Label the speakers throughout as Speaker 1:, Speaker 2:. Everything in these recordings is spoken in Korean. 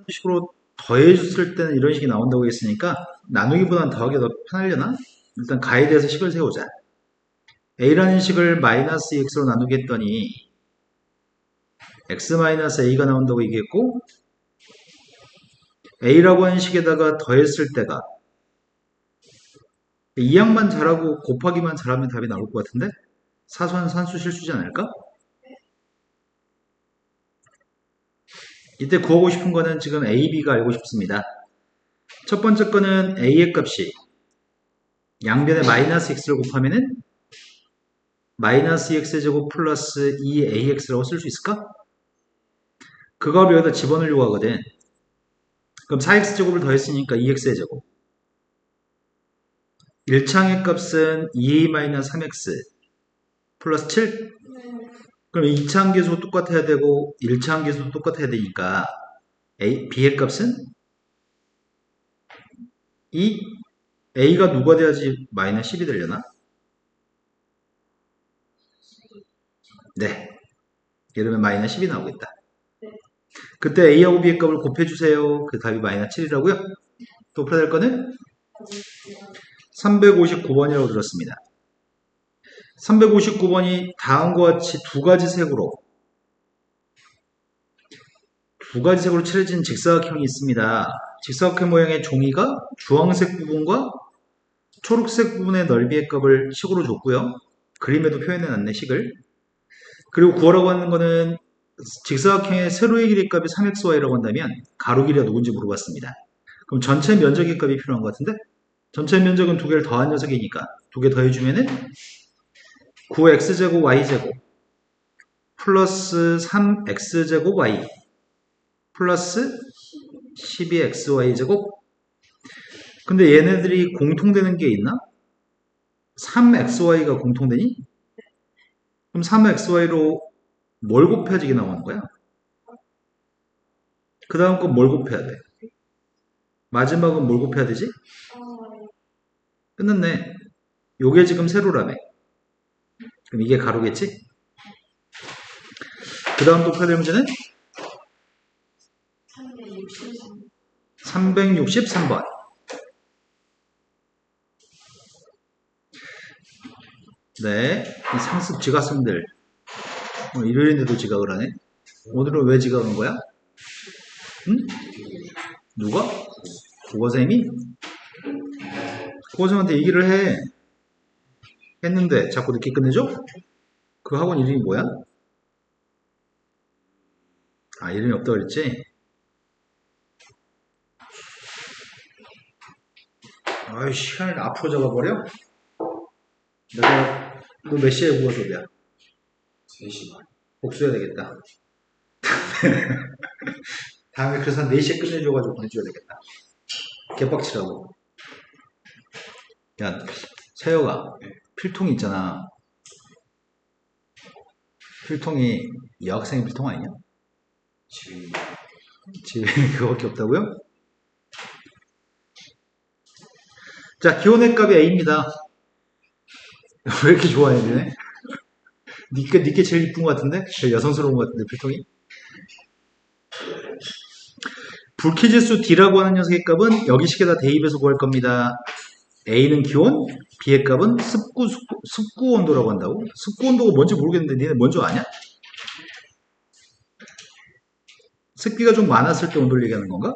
Speaker 1: 식으로 더해줬을 때는 이런 식이 나온다고 했으니까 나누기보다는 더하기 더 편하려나? 일단 가이드에서 식을 세우자. a라는 식을 마이너스 x로 나누기 했더니 x 마이너스 a가 나온다고 얘기했고 a라고 하는 식에다가 더했을 때가 이항만 잘하고 곱하기만 잘하면 답이 나올 것 같은데? 사소한 산수 실수지 않을까? 이때 구하고 싶은 거는 지금 a, b가 알고 싶습니다. 첫 번째 거는 a의 값이 양변에 마이너스 x를 곱하면은 마이너스 x제곱 플러스 2ax라고 쓸 수 있을까? 그걸 여기다 집어넣으려고 하거든. 그럼 4x제곱을 더했으니까 2x의 제곱. 1창의 값은 2a-3x 플러스 7? 그럼 2창 계수 똑같아야 되고 1창 계수도 똑같아야 되니까 b의 값은 2? a가 누가 돼야지 마이너스 10이 되려나? 네. 이러면 마이너스 10이 나오겠다. 그때 a하고 b의 값을 곱해주세요. 그 답이 마이너스 7이라고요? 또 풀어야 될 거는 359번이라고 들었습니다. 359번이 다음과 같이 두 가지 색으로 칠해진 직사각형이 있습니다. 직사각형 모양의 종이가 주황색 부분과 초록색 부분의 넓이의 값을 식으로 줬고요. 그림에도 표현해놨네, 식을. 그리고 구하라고 하는 거는 직사각형의 세로의 길이 값이 3xy라고 한다면 가로 길이가 누군지 물어봤습니다. 그럼 전체 면적의 값이 필요한 것 같은데? 전체 면적은 두 개를 더한 녀석이니까 두 개 더해주면은 9x제곱 y제곱 플러스 3x제곱 y 플러스 12xy제곱. 근데 얘네들이 공통되는 게 있나? 3xy가 공통되니? 그럼 3xy로 뭘 곱해야지 이게 나오는 거야? 그 다음 건 뭘 곱해야 돼? 마지막은 뭘 곱해야 되지? 끝났네. 요게 지금 세로라며. 그럼 이게 가로겠지? 그 다음 또 곱해야 문제는 363번. 네, 이 상습 지각생들 일요일인데도 지각을 하네. 오늘은 왜 지각한 거야? 응? 누가? 국어쌤이? 국어쌤한테 얘기를 했는데 자꾸 늦게 끝내줘? 그 학원 이름이 뭐야? 아, 이름이 없다고 그랬지? 아이, 시간이 앞으로 잡아버려? 내가 너 몇 시에 국어 수업이야? 3시 반. 복수해야 되겠다. 다음에 그래서 한 4시에 끝내줘가지고 보내줘야 되겠다. 개빡치라고. 야, 세혁아, 필통 있잖아. 필통이 여학생의 필통 아니냐? 집에 그거밖에 없다고요? 자, 기온의 값이 A입니다. 왜 이렇게 좋아해, 니네? 니께 제일 이쁜 것 같은데? 제일 여성스러운 것 같은데, 필통이? 불쾌지수 D라고 하는 녀석의 값은 여기 식에다 대입해서 구할 겁니다. A는 기온, B의 값은 습구 온도라고 한다고? 습구 온도가 뭔지 모르겠는데 니네 뭔지 아냐? 습기가 좀 많았을 때 온도를 얘기하는 건가?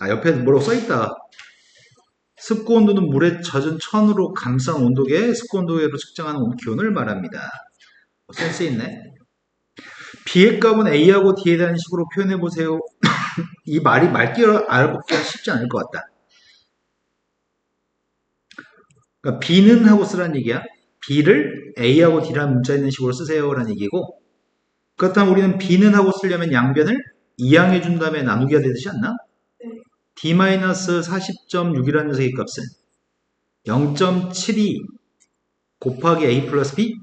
Speaker 1: 아, 옆에 뭐라고 써있다. 습구 온도는 물에 젖은 천으로 감싼 온도계의 습구 온도계로 측정하는 기온을 말합니다. 센스 있네. B의 값은 A하고 D에 대한 식으로 표현해보세요. 이 말이 말귀를 알아보기가 쉽지 않을 것 같다. 그러니까 B는 하고 쓰라는 얘기야. B를 A하고 D라는 문자 있는 식으로 쓰세요 라는 얘기고, 그렇다면 우리는 B는 하고 쓰려면 양변을 이항해준 다음에 나누기가 되지 않나? D-40.6이라는 녀석의 값은 0.72 곱하기 A 플러스 B?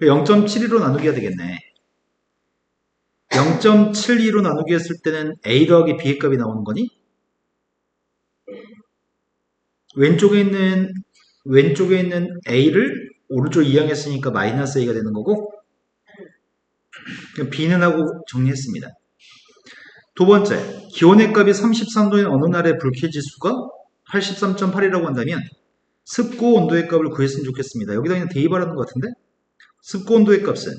Speaker 1: 0.72로 나누기가 되겠네. 0.72로 나누기 했을 때는 A 더하기 B의 값이 나오는 거니? 왼쪽에 있는 A를 오른쪽 이항했으니까 마이너스 A가 되는 거고, B는 하고 정리했습니다. 두 번째, 기온의 값이 33도인 어느 날의 불쾌지수가 83.8이라고 한다면 습고 온도의 값을 구했으면 좋겠습니다. 여기다 그냥 대입하라는 것 같은데? 습고 온도의 값은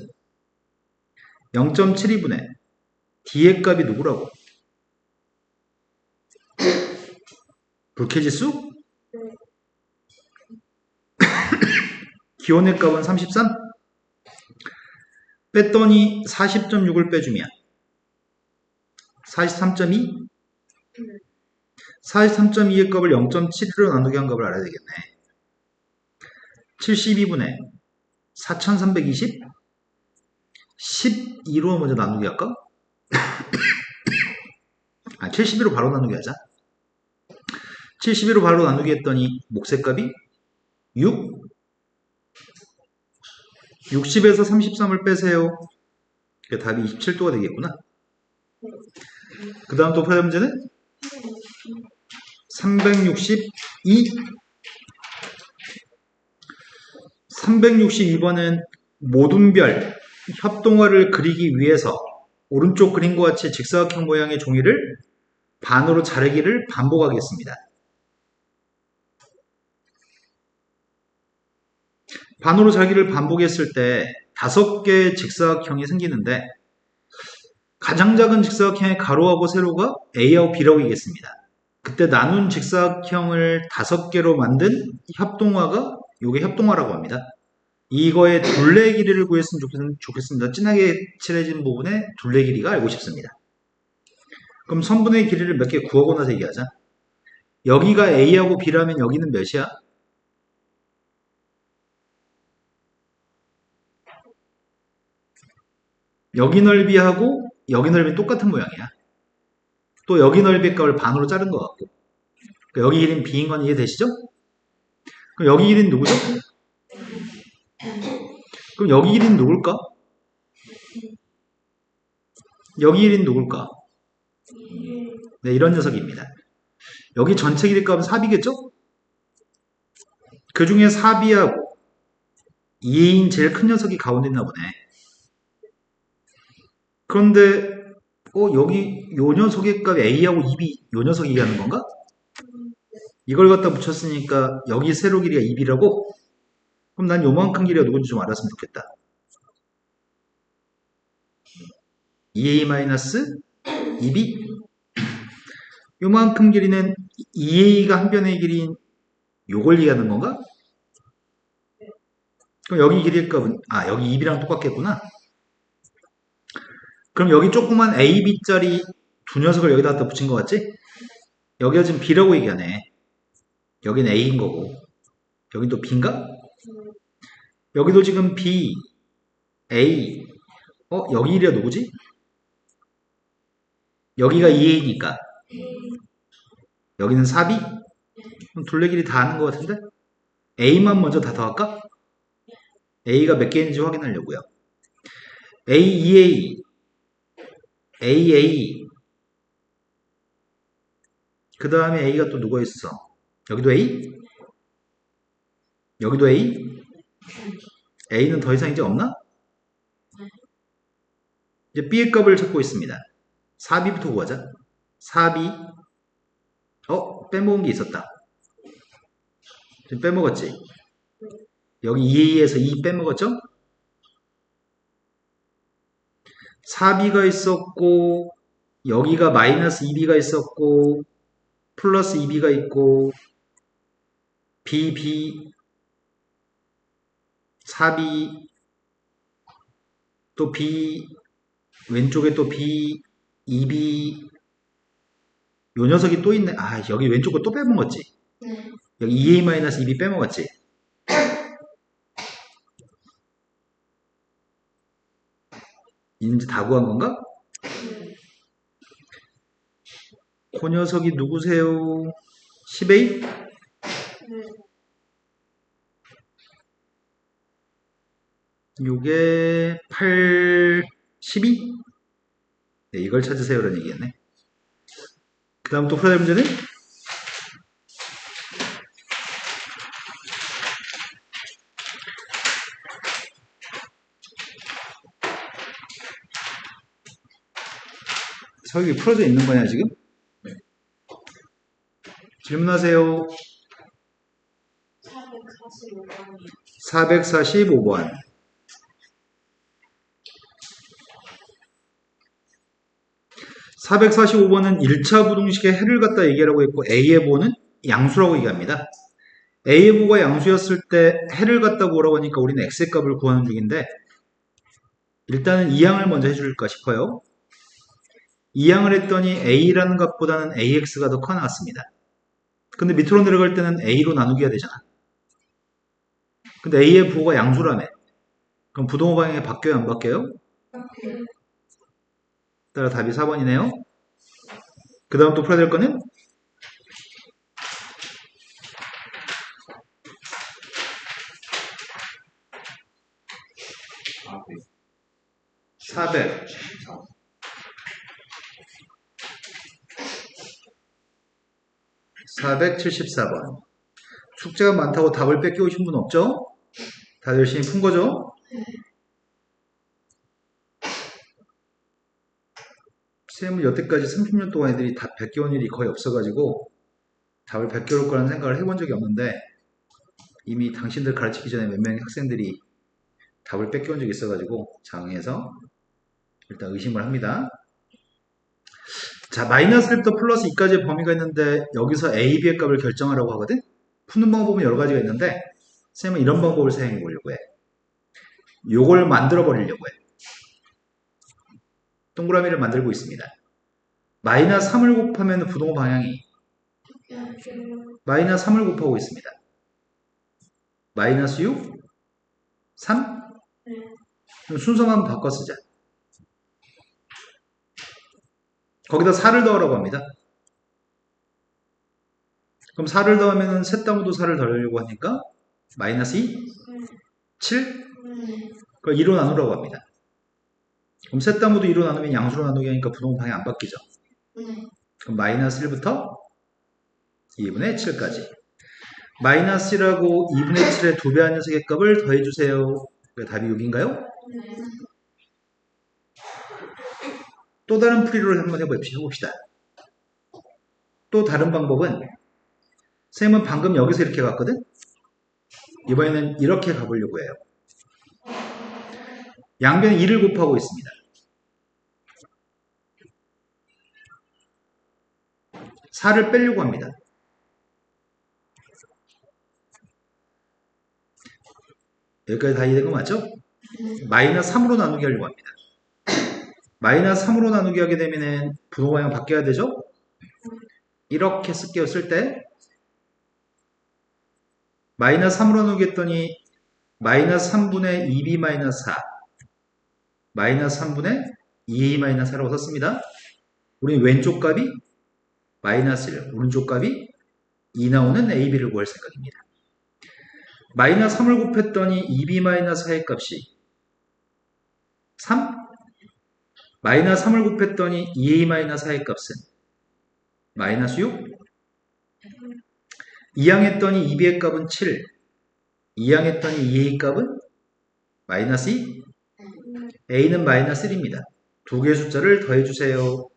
Speaker 1: 0.72분의 D의 값이 누구라고? 불쾌지수? 기온의 값은 33? 뺐더니 40.6을 빼주면 43.2? 43.2의 값을 0.7로 나누게 한 값을 알아야 되겠네. 72분의 4320? 12로 먼저 나누기 할까? 72로 바로 나누기 하자. 72로 바로 나누기 했더니 몫의 값이 6? 60에서 33을 빼세요. 답이 27도가 되겠구나. 그 다음 또 풀어야 문제는 362. 362번은 모든 별 협동화를 그리기 위해서 오른쪽 그림과 같이 직사각형 모양의 종이를 반으로 자르기를 반복하겠습니다. 반으로 자르기를 반복했을 때 5개의 직사각형이 생기는데 가장 작은 직사각형의 가로하고 세로가 A하고 B라고 이겠습니다. 그때 나눈 직사각형을 5개로 만든 협동화가 이게 협동화라고 합니다. 이거의 둘레 길이를 구했으면 좋겠습니다. 진하게 칠해진 부분의 둘레 길이가 알고 싶습니다. 그럼 선분의 길이를 몇 개 구하고 나서 얘기하자. 여기가 A하고 B라면 여기는 몇이야? 여기 넓이하고 여기 넓이 똑같은 모양이야. 또 여기 넓이 값을 반으로 자른 것 같고. 그러니까 여기 길이는 B인 건 이해되시죠? 그럼 여기 길이는 누구죠? 그럼 여기 길이는 누굴까? 여기 길이는 누굴까? 네, 이런 녀석입니다. 여기 전체 길이 값은 4B겠죠? 그 중에 4B하고 2A인 제일 큰 녀석이 가운데 있나 보네. 그런데 여기 요 녀석의 값이 A하고 2B 요 녀석이 얘기하는 건가? 이걸 갖다 붙였으니까 여기 세로 길이가 2B라고? 그럼 난 요만큼 길이가 누군지 좀 알았으면 좋겠다. 2A-2B 요만큼 길이는 2A가 한 변의 길이인 요걸 얘기하는 건가? 그럼 여기 길이의 값은 여기 2B랑 똑같겠구나. 그럼 여기 조그만 A, B짜리 두 녀석을 여기다 갖다 붙인 것 같지? 여기가 지금 B라고 얘기하네. 여기는 A인 거고 여긴 또 B인가? 여기도 지금 B, A 여기 길이가 누구지? 여기가 2A니까 여기는 4B? 그럼 둘레 길이 다 아는 것 같은데? A만 먼저 다 더할까? A가 몇 개인지 확인하려고요. A, 2A, AA 그 다음에 A가 또 누가 있어? 여기도 A? 여기도 A? A는 더 이상 이제 없나? 이제 B의 값을 찾고 있습니다. 4B부터 구하자. 4B 빼먹은 게 있었다. 지금 빼먹었지? 여기 2A에서 2 빼먹었죠? 4B가 있었고 여기가 마이너스 2B가 있었고 플러스 2B가 있고 B 4B 또 B 왼쪽에 또 B 2B 요 녀석이 또 있네. 여기 왼쪽 거 또 빼먹었지?
Speaker 2: 네.
Speaker 1: 여기 2A-2B 빼먹었지? 이제 다 구한 건가? 그 녀석이 누구세요? 10A?
Speaker 2: 네.
Speaker 1: 요게 8, 12? 네, 이걸 찾으세요라는 얘기였네. 그 다음 또 풀어야 될 문제는? 설계 풀어져 있는 거냐 지금? 질문하세요. 445번. 445번은 1차 부등식에 해를 갖다 얘기하라고 했고 A의 보는 양수라고 얘기합니다. A의 보가 양수였을 때 해를 갖다 구하라고 하니까 우리는 X의 값을 구하는 중인데 일단은 이항을 먼저 해줄까 싶어요. 이항을 했더니 A라는 값보다는 AX가 더 커 나왔습니다. 근데 밑으로 내려갈 때는 A로 나누기가 되잖아. 근데 A의 부호가 양수라며. 그럼 부동호 방향이 바뀌어요? 안 바뀌어요? 따라 답이 4번이네요. 그 다음 또 풀어야 될 거는 474번. 숙제가 많다고 답을 뺏겨오신 분 없죠? 다들 열심히 푼 거죠? 쌤은 여태까지 30년 동안 애들이 답 뺏겨온 일이 거의 없어가지고 답을 뺏겨올 거라는 생각을 해본 적이 없는데 이미 당신들 가르치기 전에 몇 명의 학생들이 답을 뺏겨온 적이 있어가지고 장에서 일단 의심을 합니다. 자, 마이너스 1부터 플러스 2까지의 범위가 있는데 여기서 A, B의 값을 결정하라고 하거든? 푸는 방법은 여러 가지가 있는데 쌤은 이런 방법을 사용해 보려고 해. 요걸 만들어 버리려고 해. 동그라미를 만들고 있습니다. 마이너스 3을 곱하면 부동호 방향이 마이너스 3을 곱하고 있습니다. 마이너스 6, 3? 순서만 바꿔 쓰자. 거기다 4를 더하라고 합니다. 그럼 4를 더하면 셋 다음도 4를 더하려고 하니까 마이너스 2, 7? 그걸 2로 나누라고 합니다. 그럼 셋 다음도 2로 나누면 양수로 나누기 하니까 부동호 방향 안 바뀌죠. 그럼 마이너스 1부터 2분의 7까지. 마이너스 1하고 2분의 7의 2배 한 녀석의 값을 더해주세요. 답이 6인가요? 또 다른 풀이를 한번 해봅시다. 또 다른 방법은 쌤은 방금 여기서 이렇게 갔거든? 이번에는 이렇게 가보려고 해요. 양변에 2를 곱하고 있습니다. 4를 빼려고 합니다. 여기까지 다 이해된 거 맞죠? 마이너스 3으로 나누기 하려고 합니다. 마이너스 3으로 나누기 하게 되면은 부동호 방향 바뀌어야 되죠? 이렇게 쓸게요. 쓸 때 마이너스 3으로 나누기 했더니 마이너스 3분의 2b 마이너스 4 마이너스 3분의 2a 마이너스 4라고 썼습니다. 우리 왼쪽 값이 마이너스 1, 오른쪽 값이 2 나오는 ab를 구할 생각입니다. 마이너스 3을 곱했더니 2b 마이너스 4의 값이 3? 마이너스 3을 곱했더니 2a 마이너스 4의 값은 마이너스 6? 2항했더니 2b의 값은 7, 2항했더니 2a 값은 마이너스 2, a는 마이너스 1입니다. 두 개의 숫자를 더해주세요.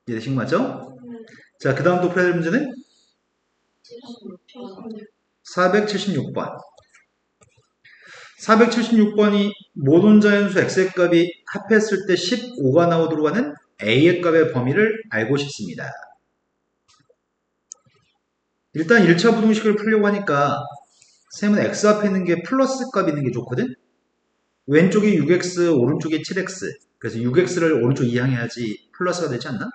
Speaker 1: 이해되신 거 맞죠? 자, 그 다음 또 풀어야 될 문제는 476번. 476번이 모든 자연수 x의 값이 합했을 때 15가 나오도록 하는 a의 값의 범위를 알고 싶습니다. 일단 1차 부등식을 풀려고 하니까 쌤은 x 앞에 있는 게 플러스 값 있는 게 좋거든? 왼쪽이 6x, 오른쪽이 7x. 그래서 6x를 오른쪽 이항해야지 플러스가 되지 않나?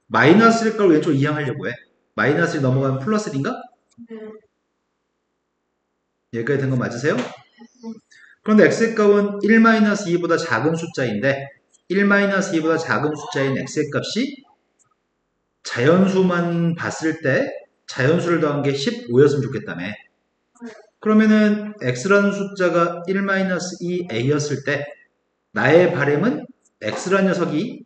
Speaker 1: 마이너스 1값을 왼쪽 이항하려고 해. 마이너스 1 넘어가면 플러스 1인가? 여기까지 된 거 맞으세요? 그런데 x의 값은 1-2보다 작은 숫자인데 1-2보다 작은 숫자인 x의 값이 자연수만 봤을 때 자연수를 더한 게 15였으면 좋겠다며. 그러면은 x라는 숫자가 1-2a였을 때 나의 바램은 x라는 녀석이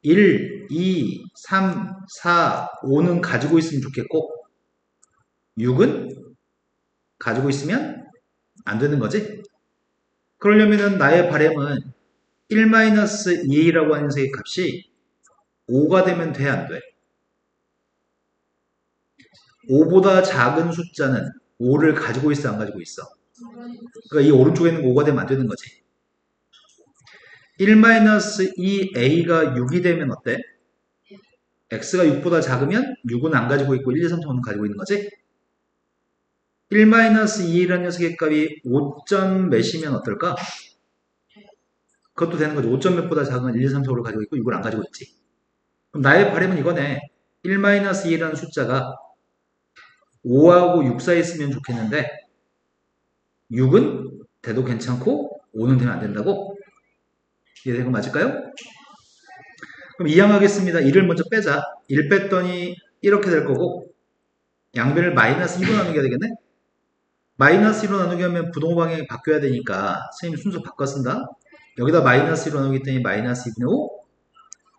Speaker 1: 1, 2, 3, 4, 5는 가지고 있으면 좋겠고 6은 가지고 있으면 안 되는 거지. 그러려면은 나의 바램은 1-2a라고 하는 녀석의 값이 5가 되면 돼, 안 돼? 5보다 작은 숫자는 5를 가지고 있어, 안 가지고 있어? 그러니까 이 오른쪽에 있는 거 5가 되면 안 되는 거지. 1-2a가 6이 되면 어때? x가 6보다 작으면 6은 안 가지고 있고 1, 2, 3, 4는 가지고 있는 거지? 1-2라는 녀석의 값이 5점 몇이면 어떨까? 그것도 되는 거지. 5점 몇보다 작은 1, 2, 3, 4, 5를 가지고 있고 6을 안 가지고 있지. 그럼 나의 바람은 이거네. 1-2라는 숫자가 5하고 6 사이에 있으면 좋겠는데 6은 돼도 괜찮고 5는 되면 안 된다고? 이해된 거 맞을까요? 그럼 이항하겠습니다. 1을 먼저 빼자. 1 뺐더니 이렇게 될 거고 양변을 -2로 나누게 되겠네? -2로 나누게 하면 부동호 방향이 바뀌어야 되니까 선생님 순서 바꿔 쓴다. 여기다 -2로 나누기 때문에 -2분의 5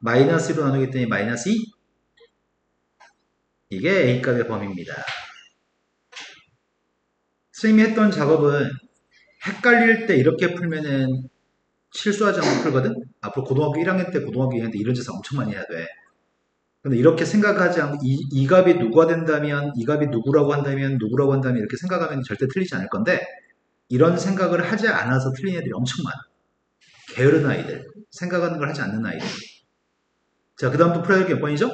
Speaker 1: -2로 나누기 때문에 -2 이게 A값의 범위입니다. 선생님이 했던 작업은 헷갈릴 때 이렇게 풀면은 실수하지 않고 풀거든? 앞으로 고등학교 1학년 때, 고등학교 2학년 때 이런 짓을 엄청 많이 해야 돼. 근데 이렇게 생각하지 않고 이 값이 누구가 된다면, 이 값이 누구라고 한다면, 누구라고 한다면 이렇게 생각하면 절대 틀리지 않을 건데 이런 생각을 하지 않아서 틀린 애들이 엄청 많아. 게으른 아이들, 생각하는 걸 하지 않는 아이들. 자, 그 다음 또 풀어야 될 게 몇 번이죠?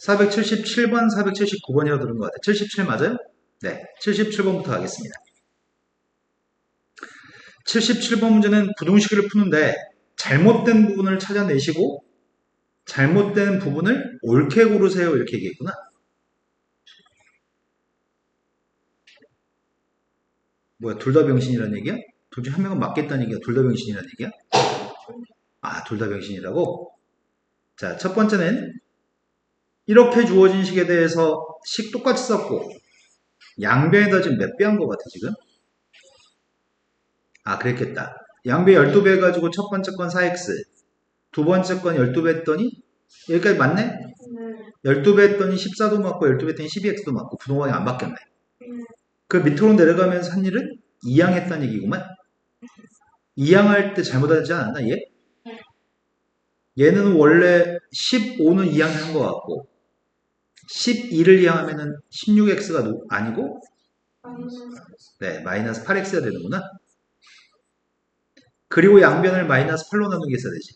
Speaker 1: 477번, 479번이라고 들은 것 같아요. 77 맞아요? 네, 77번부터 하겠습니다. 77번 문제는 부등식을 푸는데 잘못된 부분을 찾아내시고 잘못된 부분을 옳게 고르세요 이렇게 얘기했구나. 뭐야, 둘 다 병신이라는 얘기야? 둘 중 한 명은 맞겠다는 얘기야? 둘 다 병신이라는 얘기야? 아, 둘 다 병신이라고? 자, 첫 번째는 이렇게 주어진 식에 대해서 식 똑같이 썼고 양변에다 지금 몇 배 한 것 같아 지금? 아, 그랬겠다. 양배 12배 해가지고 첫 번째 건 4x 두 번째 건 12배 했더니 여기까지 맞네? 12배 했더니 14도 맞고 12배 했더니 12x도 맞고 부동항이 안 바뀌었네. 그 밑으로 내려가면서 한 일은 이항했다는 얘기구만. 이항할 때 잘못하지 않았나 얘? 얘는 원래 15는 이항한 것 같고 12를 이항하면은 16x가 아니고 네, 마이너스 8x가 되는구나. 그리고 양변을 마이너스 8로 나누기 했어야 되지.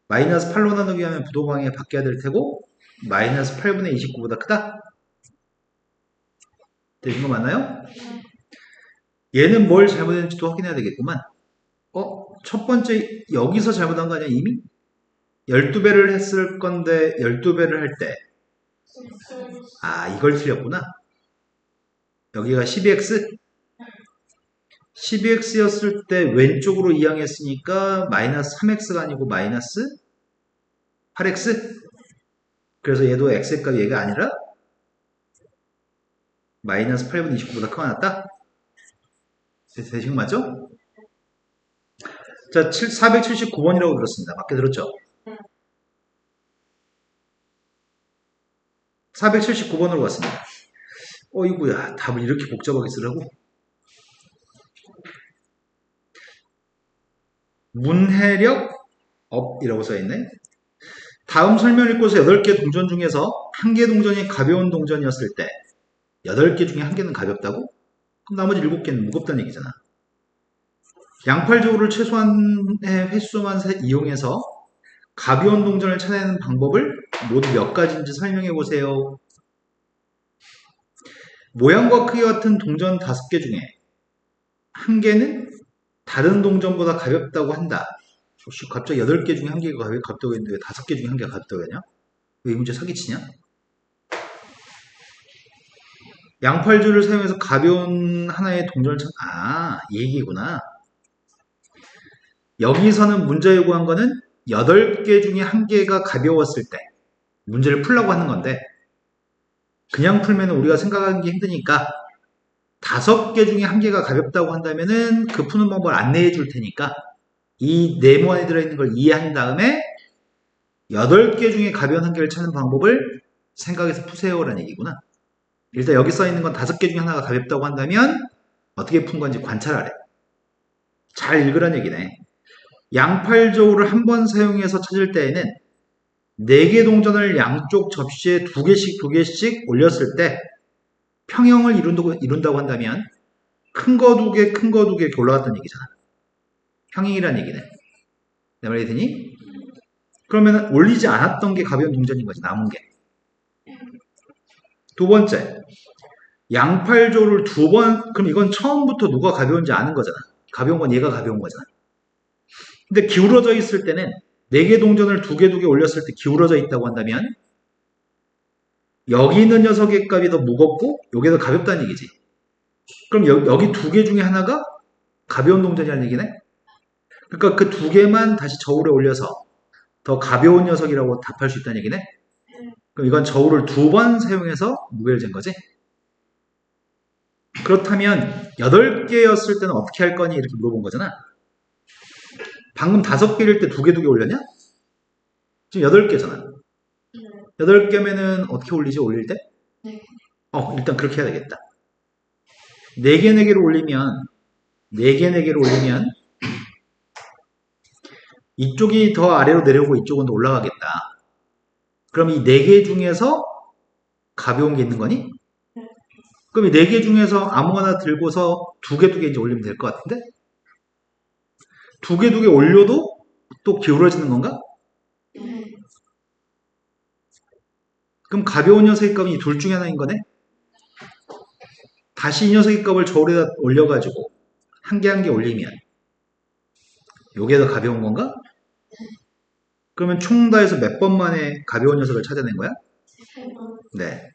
Speaker 1: 마이너스 8로 나누기 하면 부동항이 바뀌어야 될 테고 마이너스 8분의 29보다 크다? 되신 거 맞나요? 얘는 뭘 잘못했는지도 확인해야 되겠구만. 첫 번째 여기서 잘못한 거 아니야 이미? 12배를 했을 건데 12배를 할 때 아, 이걸 틀렸구나. 여기가 12x 12x였을 때 왼쪽으로 이항했으니까 마이너스 3x가 아니고 마이너스 8x? 그래서 얘도 x의 값이 얘가 아니라 마이너스 8분의 29보다 크거나 같다? 되신 거 맞죠? 자, 479번이라고 들었습니다. 맞게 들었죠? 479번으로 갔습니다. 어이구야, 답을 이렇게 복잡하게 쓰라고? 문해력 업이라고 써있네. 다음 설명을 읽고서 8개 동전 중에서 1개 동전이 가벼운 동전이었을 때 8개 중에 1개는 가볍다고? 그럼 나머지 7개는 무겁다는 얘기잖아. 양팔저울을 최소한의 횟수만 이용해서 가벼운 동전을 찾아내는 방법을 모두 몇 가지인지 설명해 보세요. 모양과 크기 같은 동전 5개 중에 1개는 다른 동전보다 가볍다고 한다. 혹시 갑자기 8개 중에 1개가 가볍다고 했는데 왜 5개 중에 1개가 가볍다고 하냐? 왜 이 문제 사기치냐? 양팔줄을 사용해서 가벼운 하나의 동전을 이 얘기구나. 여기서는 문제 요구한 거는 8개 중에 1개가 가벼웠을 때 문제를 풀라고 하는 건데 그냥 풀면 우리가 생각하기 힘드니까 5개 중에 1개가 가볍다고 한다면은 그 푸는 방법을 안내해 줄 테니까 이 네모 안에 들어있는 걸 이해한 다음에 8개 중에 가벼운 1개를 찾는 방법을 생각해서 푸세요라는 얘기구나. 일단 여기 써있는 건 5개 중에 하나가 가볍다고 한다면 어떻게 푼 건지 관찰하래. 잘 읽으란 얘기네. 양팔저울을 한 번 사용해서 찾을 때에는 4개 동전을 양쪽 접시에 2개씩 올렸을 때 평형을 이룬다고 한다면 큰 거 2개, 큰 거 2개 이렇게 올라갔다는 얘기잖아. 평행이란 얘기네. 내 말이 되니? 그러면 올리지 않았던 게 가벼운 동전인 거지, 남은 게. 두 번째, 양팔조를 2번, 그럼 이건 처음부터 누가 가벼운지 아는 거잖아. 가벼운 건 얘가 가벼운 거잖아. 근데 기울어져 있을 때는 4개 동전을 2개 올렸을 때 기울어져 있다고 한다면 여기 있는 녀석의 값이 더 무겁고 여기 더 가볍다는 얘기지. 그럼 여기 2개 중에 하나가 가벼운 동전이라는 얘기네? 그러니까 그 2개만 다시 저울에 올려서 더 가벼운 녀석이라고 답할 수 있다는 얘기네? 그럼 이건 저울을 2번 사용해서 무게를 잰 거지? 그렇다면 8개였을 때는 어떻게 할 거니? 이렇게 물어본 거잖아. 방금 5개일 때 2개 올렸냐? 지금 8개잖아. 8개면은 어떻게 올리지? 올릴 때? 일단 그렇게 해야 되겠다. 4개, 4개를 올리면 4개, 4개를 올리면 이쪽이 더 아래로 내려오고 이쪽은 더 올라가겠다. 그럼 이 4개 중에서 가벼운 게 있는 거니? 그럼 이 4개 중에서 아무거나 들고서 2개 이제 올리면 될 것 같은데? 2개 올려도 또 기울어지는 건가? 그럼 가벼운 녀석의 값은 이 둘 중에 하나인 거네? 다시 이 녀석의 값을 저울에다 올려가지고 한 개 한 개 올리면 요게 더 가벼운 건가? 그러면 총 다해서 몇 번 만에 가벼운 녀석을 찾아낸 거야? 네.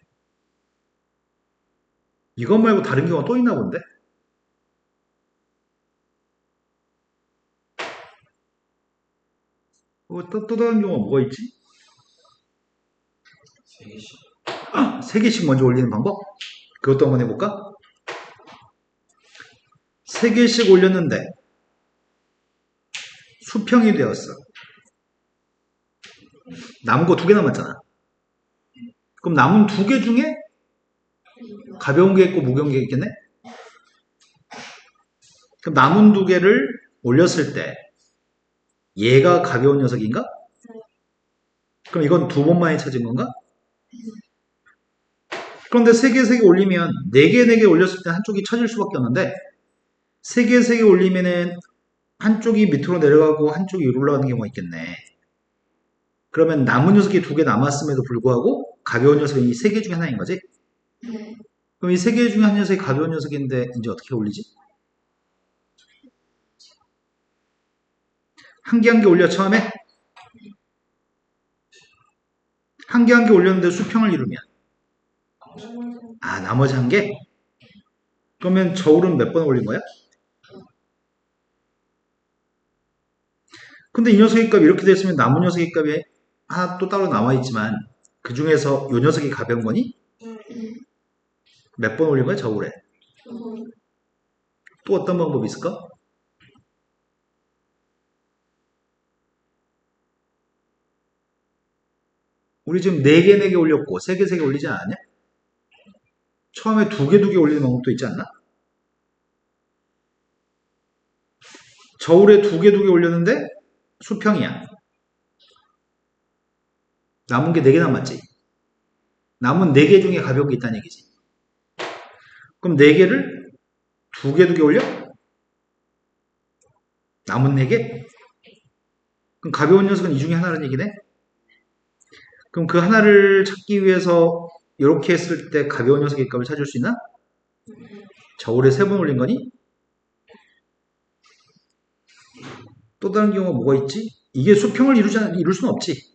Speaker 1: 이것 말고 다른 경우가 또 있나 본데? 또 다른 경우가 뭐가 있지? 3개씩 먼저 올리는 방법? 그것도 한번 해볼까? 3개씩 올렸는데 수평이 되었어. 남은 거 2개 남았잖아. 그럼 남은 2개 중에 가벼운 게 있고 무거운 게 있겠네? 그럼 남은 2개를 올렸을 때 얘가 가벼운 녀석인가? 그럼 이건 2번 만에 찾은 건가? 그런데 3개 올리면 4개 올렸을 때 한쪽이 처질 수밖에 없는데 3개 올리면은 한쪽이 밑으로 내려가고 한쪽이 위로 올라가는 경우가 있겠네. 그러면 남은 녀석이 2개 남았음에도 불구하고 가벼운 녀석은 이 3개 중에 하나인 거지? 그럼 이 3개 중에 한 녀석이 가벼운 녀석인데 이제 어떻게 올리지? 한 개 한 개 올려 처음에? 한 개 한 개 올렸는데 수평을 이루면 나머지 한 개? 그러면 저울은 몇 번 올린 거야? 근데 이 녀석의 값이 이렇게 됐으면 남은 녀석의 값이 하나 또 따로 남아있지만 그 중에서 이 녀석이 가벼운 거니? 몇 번 올린 거야 저울에? 또 어떤 방법이 있을까? 우리 지금 4개 4개 올렸고 3개 3개 올리지 않았냐? 처음에 2개 올리는 방법도 있지 않나? 저울에 2개 올렸는데 수평이야. 남은 게 4개 남았지. 남은 4개 중에 가벼운 게 있다는 얘기지. 그럼 4개를 2개 올려? 남은 4개? 그럼 가벼운 녀석은 이 중에 하나라는 얘기네? 그럼 그 하나를 찾기 위해서 이렇게 했을 때 가벼운 녀석의 값을 찾을 수 있나? 저울에 3번 올린 거니? 또 다른 경우가 뭐가 있지? 이게 수평을 이룰 수는 없지.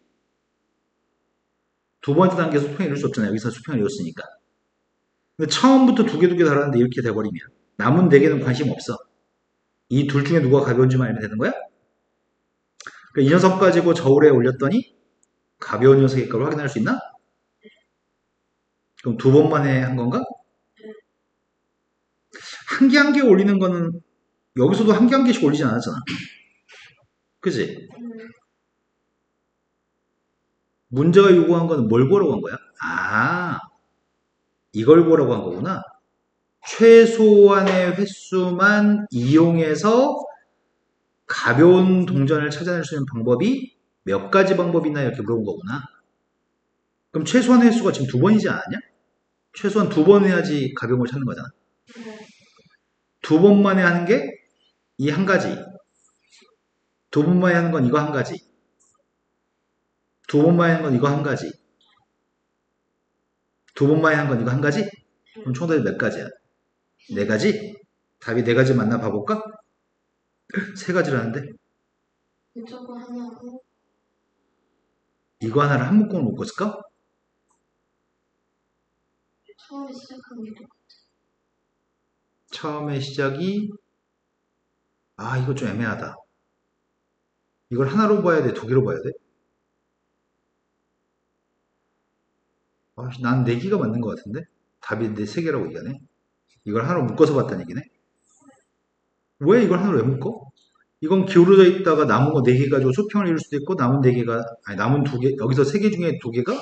Speaker 1: 2번째 단계에서 수평을 이룰 수 없잖아요. 여기서 수평을 이뤘으니까. 근데 처음부터 2개 달았는데 이렇게 돼버리면 남은 4개는 관심 없어. 이 둘 중에 누가 가벼운지만 알면 되는 거야? 그러니까 이 녀석 가지고 저울에 올렸더니 가벼운 녀석의 값을 확인할 수 있나? 그럼 2번 만에 한 건가? 한 개 한 개 올리는 거는 여기서도 한 개 한 개씩 올리지 않았잖아. 그지? 문제가 요구한 거는 뭘 구하라고 한 거야? 이걸 구하라고 한 거구나. 최소한의 횟수만 이용해서 가벼운 동전을 찾아낼 수 있는 방법이 몇 가지 방법이 있나 이렇게 물어본 거구나. 그럼 최소한 횟수가 지금 2번이지 않았냐? 최소한 2번 해야지 가벼운 걸 찾는 거잖아.
Speaker 2: 네.
Speaker 1: 2번 만에 하는 게 이 한 가지. 2번 만에 하는 건 이거 한 가지. 2번 만에 하는 건 이거 한 가지. 2번 만에 하는 건 이거 한 가지? 그럼 총 답이 몇 가지야? 4가지? 답이 4가지 맞나 봐볼까? 3가지라는데?
Speaker 2: 이쪽은 하나고
Speaker 1: 이거 하나를 한 묶음을 묶었을까?
Speaker 2: 처음에 시작한 게 똑같아.
Speaker 1: 처음에 시작이 이거 좀 애매하다. 이걸 하나로 봐야 돼? 2개로 봐야 돼? 난 4개가 맞는 것 같은데? 답이 3개라고 얘기하네. 이걸 하나로 묶어서 봤다는 얘기네. 왜 이걸 하나로 왜 묶어? 이건 기울어져 있다가 남은 거 4개 가지고 수평을 이룰 수도 있고 남은 4개가 남은 2개 여기서 3개 중에 2개가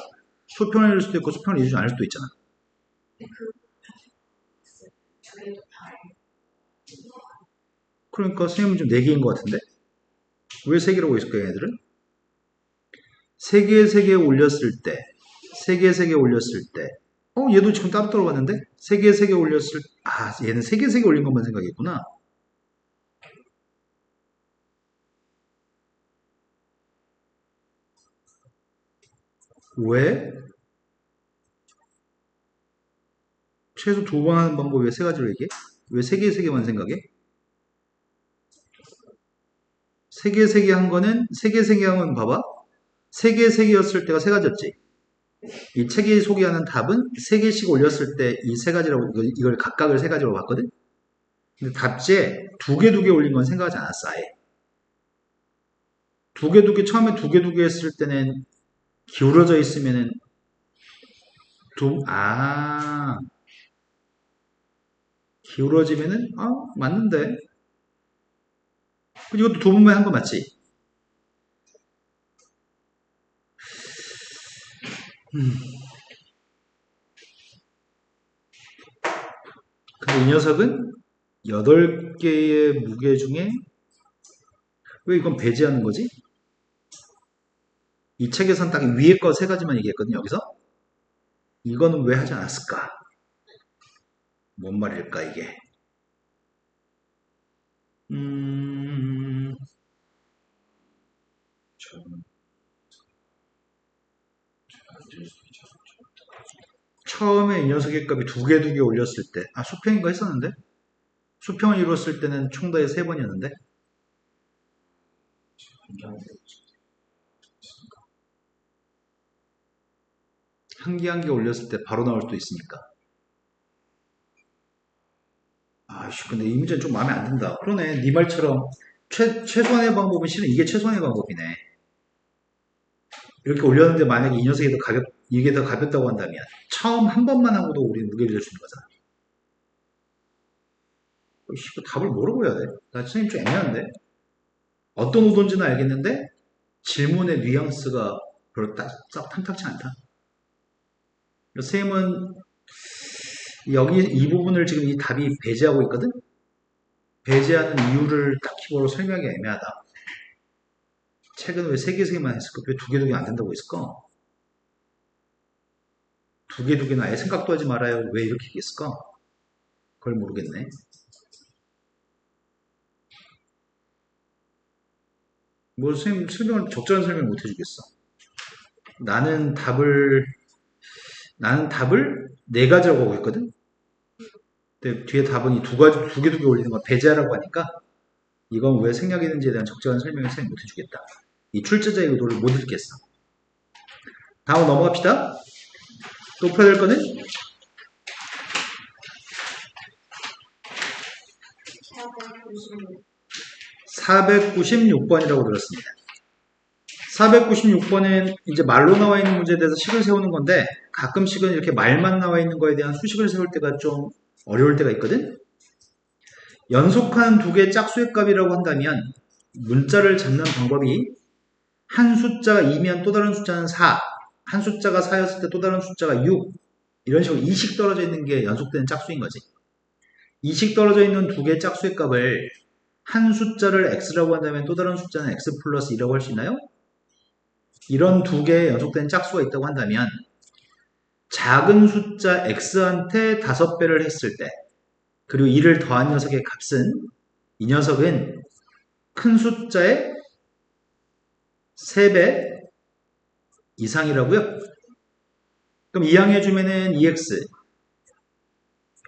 Speaker 1: 수평을 이룰 수도 있고 수평을 이루지 않을 수도 있잖아. 그러니까 선생님은 좀 4개인 것 같은데? 왜 3개라고 있을까 얘네들은? 3개 3개 올렸을 때 3개 3개 올렸을 때 얘도 지금 따로 들어갔는데? 3개 3개 올렸을 얘는 3개 3개 올린 것만 생각했구나. 왜? 최소 2번 하는 방법이 왜 3가지로 얘기해? 왜 3개 3개만 생각해? 3개 3개 한 거는 3개 3개 하면 봐봐. 3개 3개였을 때가 3가지였지. 이 책이 소개하는 답은 3개씩 올렸을 때 이 3가지라고 이걸 각각을 3가지로 봤거든? 근데 답지에 2개 2개 올린 건 생각하지 않았어 아예. 2개 2개 처음에 2개 2개 했을 때는 기울어져 있으면은 기울어지면은 맞는데 이것도 2번만 한 거 맞지? 근데 이 녀석은 8개의 무게 중에 왜 이건 배제하는 거지? 이 책에선 딱 위에 거 3가지만 얘기했거든요 여기서. 이거는 왜 하지 않았을까? 뭔 말일까 이게? 처음에 이 녀석의 값이 2개 2개 올렸을 때 수평인가 했었는데 수평을 이뤘을 때는 총다에 3번이었는데 한 개 한 개 올렸을 때 바로 나올 수도 있으니까. 근데 이 문제는 좀 마음에 안 든다. 그러네. 네 말처럼 최소한의 방법은 실은 이게 최소한의 방법이네. 이렇게 올렸는데 만약에 이 녀석이 이게 더 가볍다고 한다면 처음 한 번만 하고도 우리는 무게를 낼 수 있는 거잖아. 답을 뭐라고 해야 돼? 나 선생님 좀 애매한데? 어떤 의도인지는 알겠는데 질문의 뉘앙스가 별로 싹 탐탁치 않다. 선생님은 여기 이 부분을 지금 이 답이 배제하고 있거든? 배제하는 이유를 딱히 뭐로 설명하기 애매하다. 책은 왜 3개 3개만 했을까? 왜 2개 2개 안 된다고 했을까? 2개 2개는 아예 생각도 하지 말아요. 왜 이렇게 얘기했을까? 그걸 모르겠네. 선생님 적절한 설명 못 해주겠어. 나는 답을 4가지라고 하고 있거든? 근데 뒤에 답은 이 2개 2개 올리는 건 배제하라고 하니까 이건 왜 생략이 있는지에 대한 적절한 설명을 선생님 못 해주겠다. 이 출제자의 의도를 못 읽겠어. 다음 넘어갑시다. 또 풀어야 될 거는 496번이라고 들었습니다. 496번은 이제 말로 나와 있는 문제에 대해서 식을 세우는 건데 가끔씩은 이렇게 말만 나와 있는 거에 대한 수식을 세울 때가 좀 어려울 때가 있거든. 연속한 2개의 짝수의 값이라고 한다면 문자를 잡는 방법이 한 숫자가 2면 또 다른 숫자는 4, 한 숫자가 4였을 때 또 다른 숫자가 6 이런 식으로 2씩 떨어져 있는 게 연속되는 짝수인 거지. 2씩 떨어져 있는 2개의 짝수의 값을 한 숫자를 x라고 한다면 또 다른 숫자는 x 플러스 2라고 할 수 있나요? 이런 두 개의 연속된 짝수가 있다고 한다면 작은 숫자 x한테 5배를 했을 때 그리고 2를 더한 녀석의 값은 이 녀석은 큰 숫자의 3배 이상이라고요? 그럼 이항해주면은 2x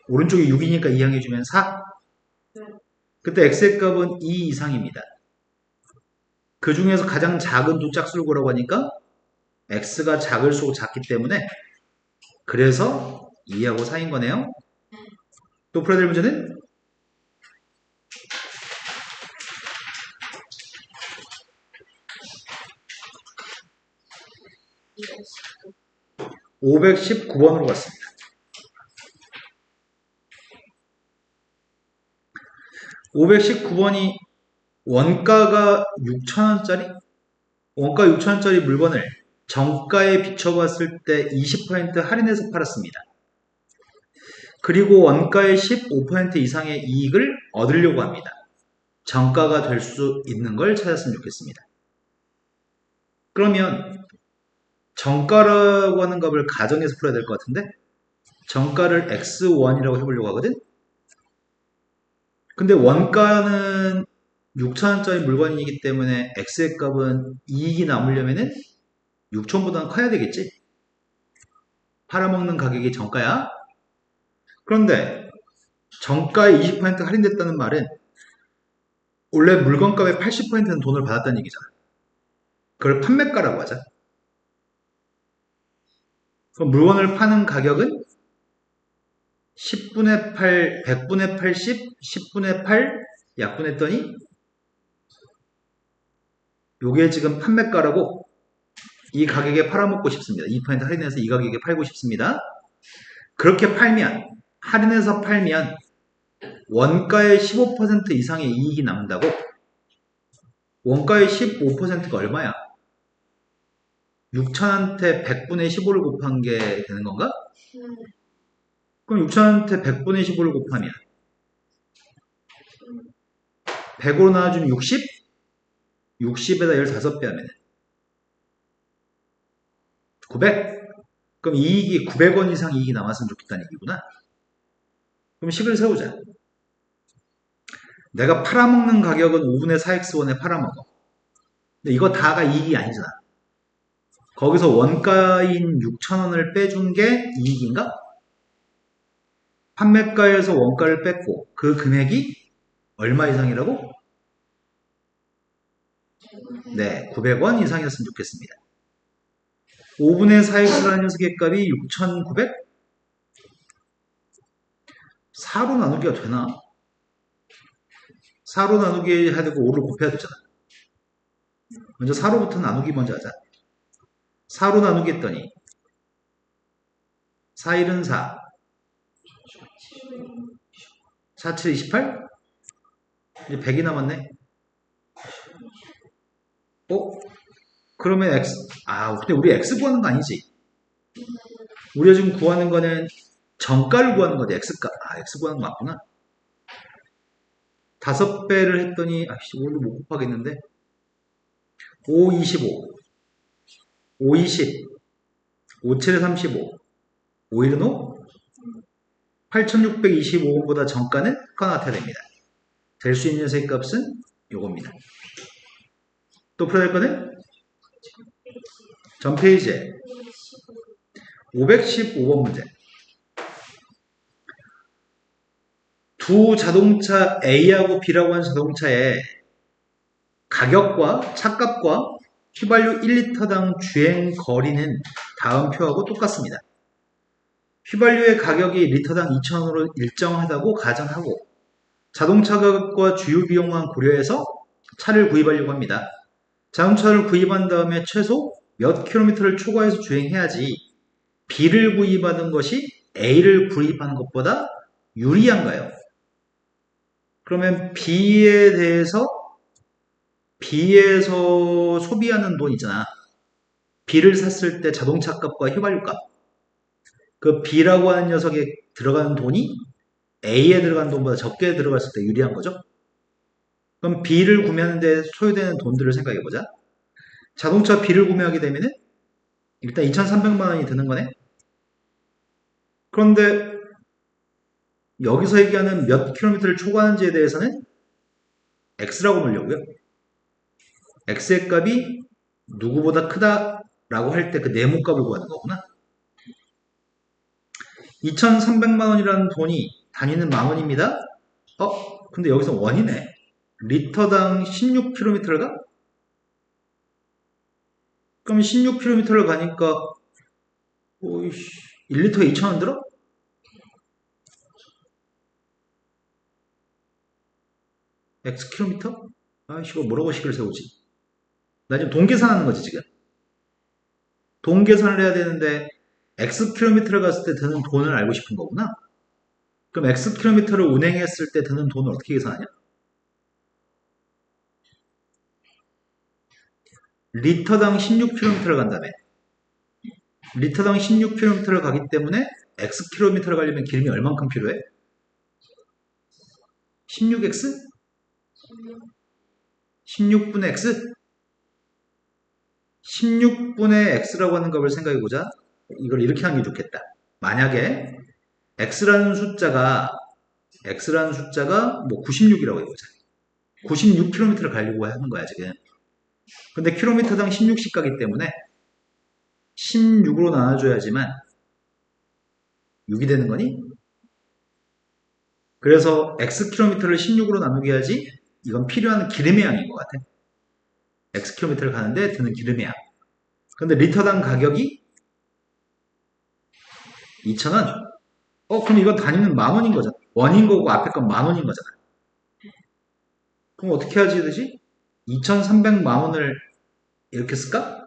Speaker 1: 오른쪽에 6이니까 이항해주면 4 그때 x의 값은 2 이상입니다. 그 중에서 가장 작은 두 짝수를 구하라고 하니까 x가 작을수록 작기 때문에 그래서 2하고 4인 거네요. 또 풀어야 될 문제는 519번으로 갔습니다. 519번이 원가가 6,000원짜리? 원가 6,000원짜리 물건을 정가에 비춰봤을 때 20% 할인해서 팔았습니다. 그리고 원가의 15% 이상의 이익을 얻으려고 합니다. 정가가 될 수 있는 걸 찾았으면 좋겠습니다. 그러면 정가라고 하는 값을 가정해서 풀어야 될 것 같은데 정가를 x1이라고 해보려고 하거든? 근데 원가는 6,000원짜리 물건이기 때문에 x의 값은 이익이 남으려면은 6,000보다는 커야 되겠지? 팔아먹는 가격이 정가야? 그런데 정가에 20% 할인됐다는 말은 원래 물건값의 80%는 돈을 받았다는 얘기잖아. 그걸 판매가라고 하자. 그럼 물건을 파는 가격은 10분의 8, 100분의 80, 10분의 8 약분했더니 요게 지금 판매가라고 이 가격에 팔아먹고 싶습니다. 2% 할인해서 이 가격에 팔고 싶습니다. 그렇게 팔면 할인해서 팔면 원가의 15% 이상의 이익이 남는다고? 원가의 15%가 얼마야? 6,000원한테 100분의 15를 곱한 게 되는 건가? 그럼 6,000원한테 100분의 15를 곱하면 100으로 나눠주면 60? 60에다 15배 하면 900? 그럼 이익이 900원 이상 이익이 남았으면 좋겠다는 얘기구나. 그럼 식을 세우자. 내가 팔아먹는 가격은 5분의 4x1에 팔아먹어. 근데 이거 다가 이익이 아니잖아. 거기서 원가인 6,000원을 빼준 게 이익인가? 판매가에서 원가를 뺐고 그 금액이 얼마 이상이라고? 네, 900원 이상이었으면 좋겠습니다. 5분의 4x라는 녀석의 값이 6,900? 4로 나누기가 되나? 4로 나누기 해야 되고 5를 곱해야 되잖아. 먼저 4로부터 나누기 먼저 하자. 4로 나누기 했더니 4, 1은 4, 4, 7, 28? 이제 100이 남았네. 그러면 x, 근데 우리 x 구하는 거 아니지? 우리가 지금 구하는 거는 정가를 구하는 거지. x가, x 구하는 거 맞구나. 5배를 했더니, 5를 못 곱하겠는데. 5, 25. 5, 20. 5, 7, 35. 5, 1은 5? 8,625원보다 정가는 커나타야 됩니다. 될 수 있는 세 값은 요겁니다. 또 풀어야 될 거는? 전 페이지에 515번 문제. 두 자동차 A하고 B라고 하는 자동차의 가격과 차값과 휘발유 1리터당 주행 거리는 다음 표하고 똑같습니다. 휘발유의 가격이 리터당 2,000원으로 일정하다고 가정하고 자동차 가격과 주유 비용만 고려해서 차를 구입하려고 합니다. 자동차를 구입한 다음에 최소 몇 킬로미터를 초과해서 주행해야지 B를 구입하는 것이 A를 구입하는 것보다 유리한가요? 그러면 B에서 소비하는 돈 있잖아. B를 샀을 때 자동차 값과 휘발유 값. 그 B라고 하는 녀석에 들어가는 돈이 A에 들어가는 돈보다 적게 들어갔을 때 유리한 거죠. 그럼 B를 구매하는 데 소요되는 돈들을 생각해 보자. 자동차 B를 구매하게 되면은 일단 2,300만 원이 드는 거네. 그런데 여기서 얘기하는 몇 킬로미터를 초과하는지에 대해서는 X라고 물려고요. X의 값이 누구보다 크다라고 할 때 그 네모값을 구하는 거구나. 2,300만 원이라는 돈이 단위는 만 원입니다. 근데 여기서 원이네. 리터당 16km를 가? 그럼 16km를 가니까 1리터에 2,000원 들어? X킬로미터? 이거 뭐라고 식을 세우지? 나 지금 돈 계산하는 거지, 지금. 돈 계산을 해야 되는데 X킬로미터를 갔을 때 드는 돈을 알고 싶은 거구나. 그럼 X킬로미터를 운행했을 때 드는 돈을 어떻게 계산하냐? 리터당 16km를 간다며. 리터당 16km를 가기 때문에 X킬로미터를 가려면 기름이 얼만큼 필요해? 16X? 16분의 X? 16분의 X라고 하는 값을 생각해보자. 이걸 이렇게 하는 게 좋겠다. 만약에 X라는 숫자가 뭐 96이라고 해보자. 96km를 가려고 하는 거야, 지금. 근데 킬로미터당 16씩 가기 때문에 16으로 나눠줘야지만 6이 되는 거니? 그래서 X킬로미터를 16으로 나누게 해야지 이건 필요한 기름의 양인 것 같아. X킬로미터를 가는데 드는 기름의 양. 근데 리터당 가격이 2,000원? 그럼 이건 단위는 만 원인 거잖아. 원인 거고 앞에 건 만 원인 거잖아. 그럼 어떻게 하지 되지? 2,300만 원을 이렇게 쓸까?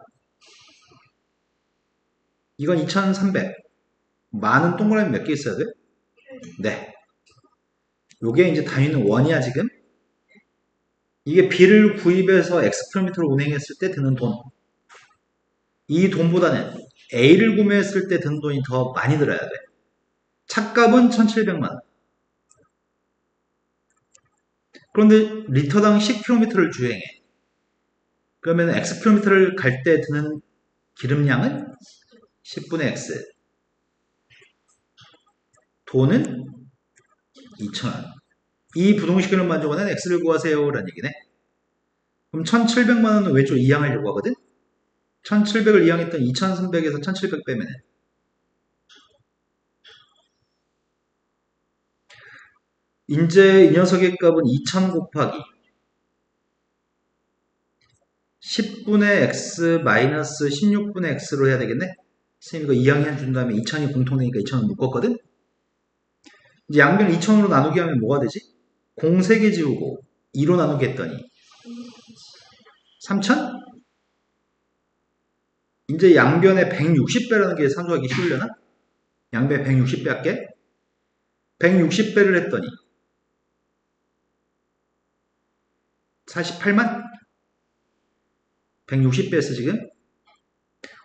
Speaker 1: 이건 2,300. 만은 동그라미 몇 개 있어야 돼? 네. 요게 이제 단위는 원이야, 지금. 이게 B를 구입해서 X킬로미터를 운행했을 때 드는 돈. 이 돈보다는 A를 구매했을 때 드는 돈이 더 많이 들어야 돼. 차값은 1,700만 원. 그런데 리터당 10km를 주행해. 그러면 X킬로미터를 갈 때 드는 기름량은 10분의 X. 돈은 2,000원. 이 부동식을 만족하는 X를 구하세요. 라는 얘기네. 그럼 1,700만 원은 왼쪽 이항하려고 하거든? 1,700을 이항했던 2,300에서 1,700 빼면 이제 이 녀석의 값은 2,000 곱하기 10분의 x 마이너스 16분의 x로 해야 되겠네? 선생님 이거 2항 해준 다음에 2,000이 공통되니까 2,000은 묶었거든? 이제 양변 2,000으로 나누기 하면 뭐가 되지? 공 3개 지우고 2로 나누기 했더니 3,000? 이제 양변에 160배라는 게 산수하기 쉬우려나? 양변에 160배 할게. 160배를 했더니 48만? 160배 했어 지금?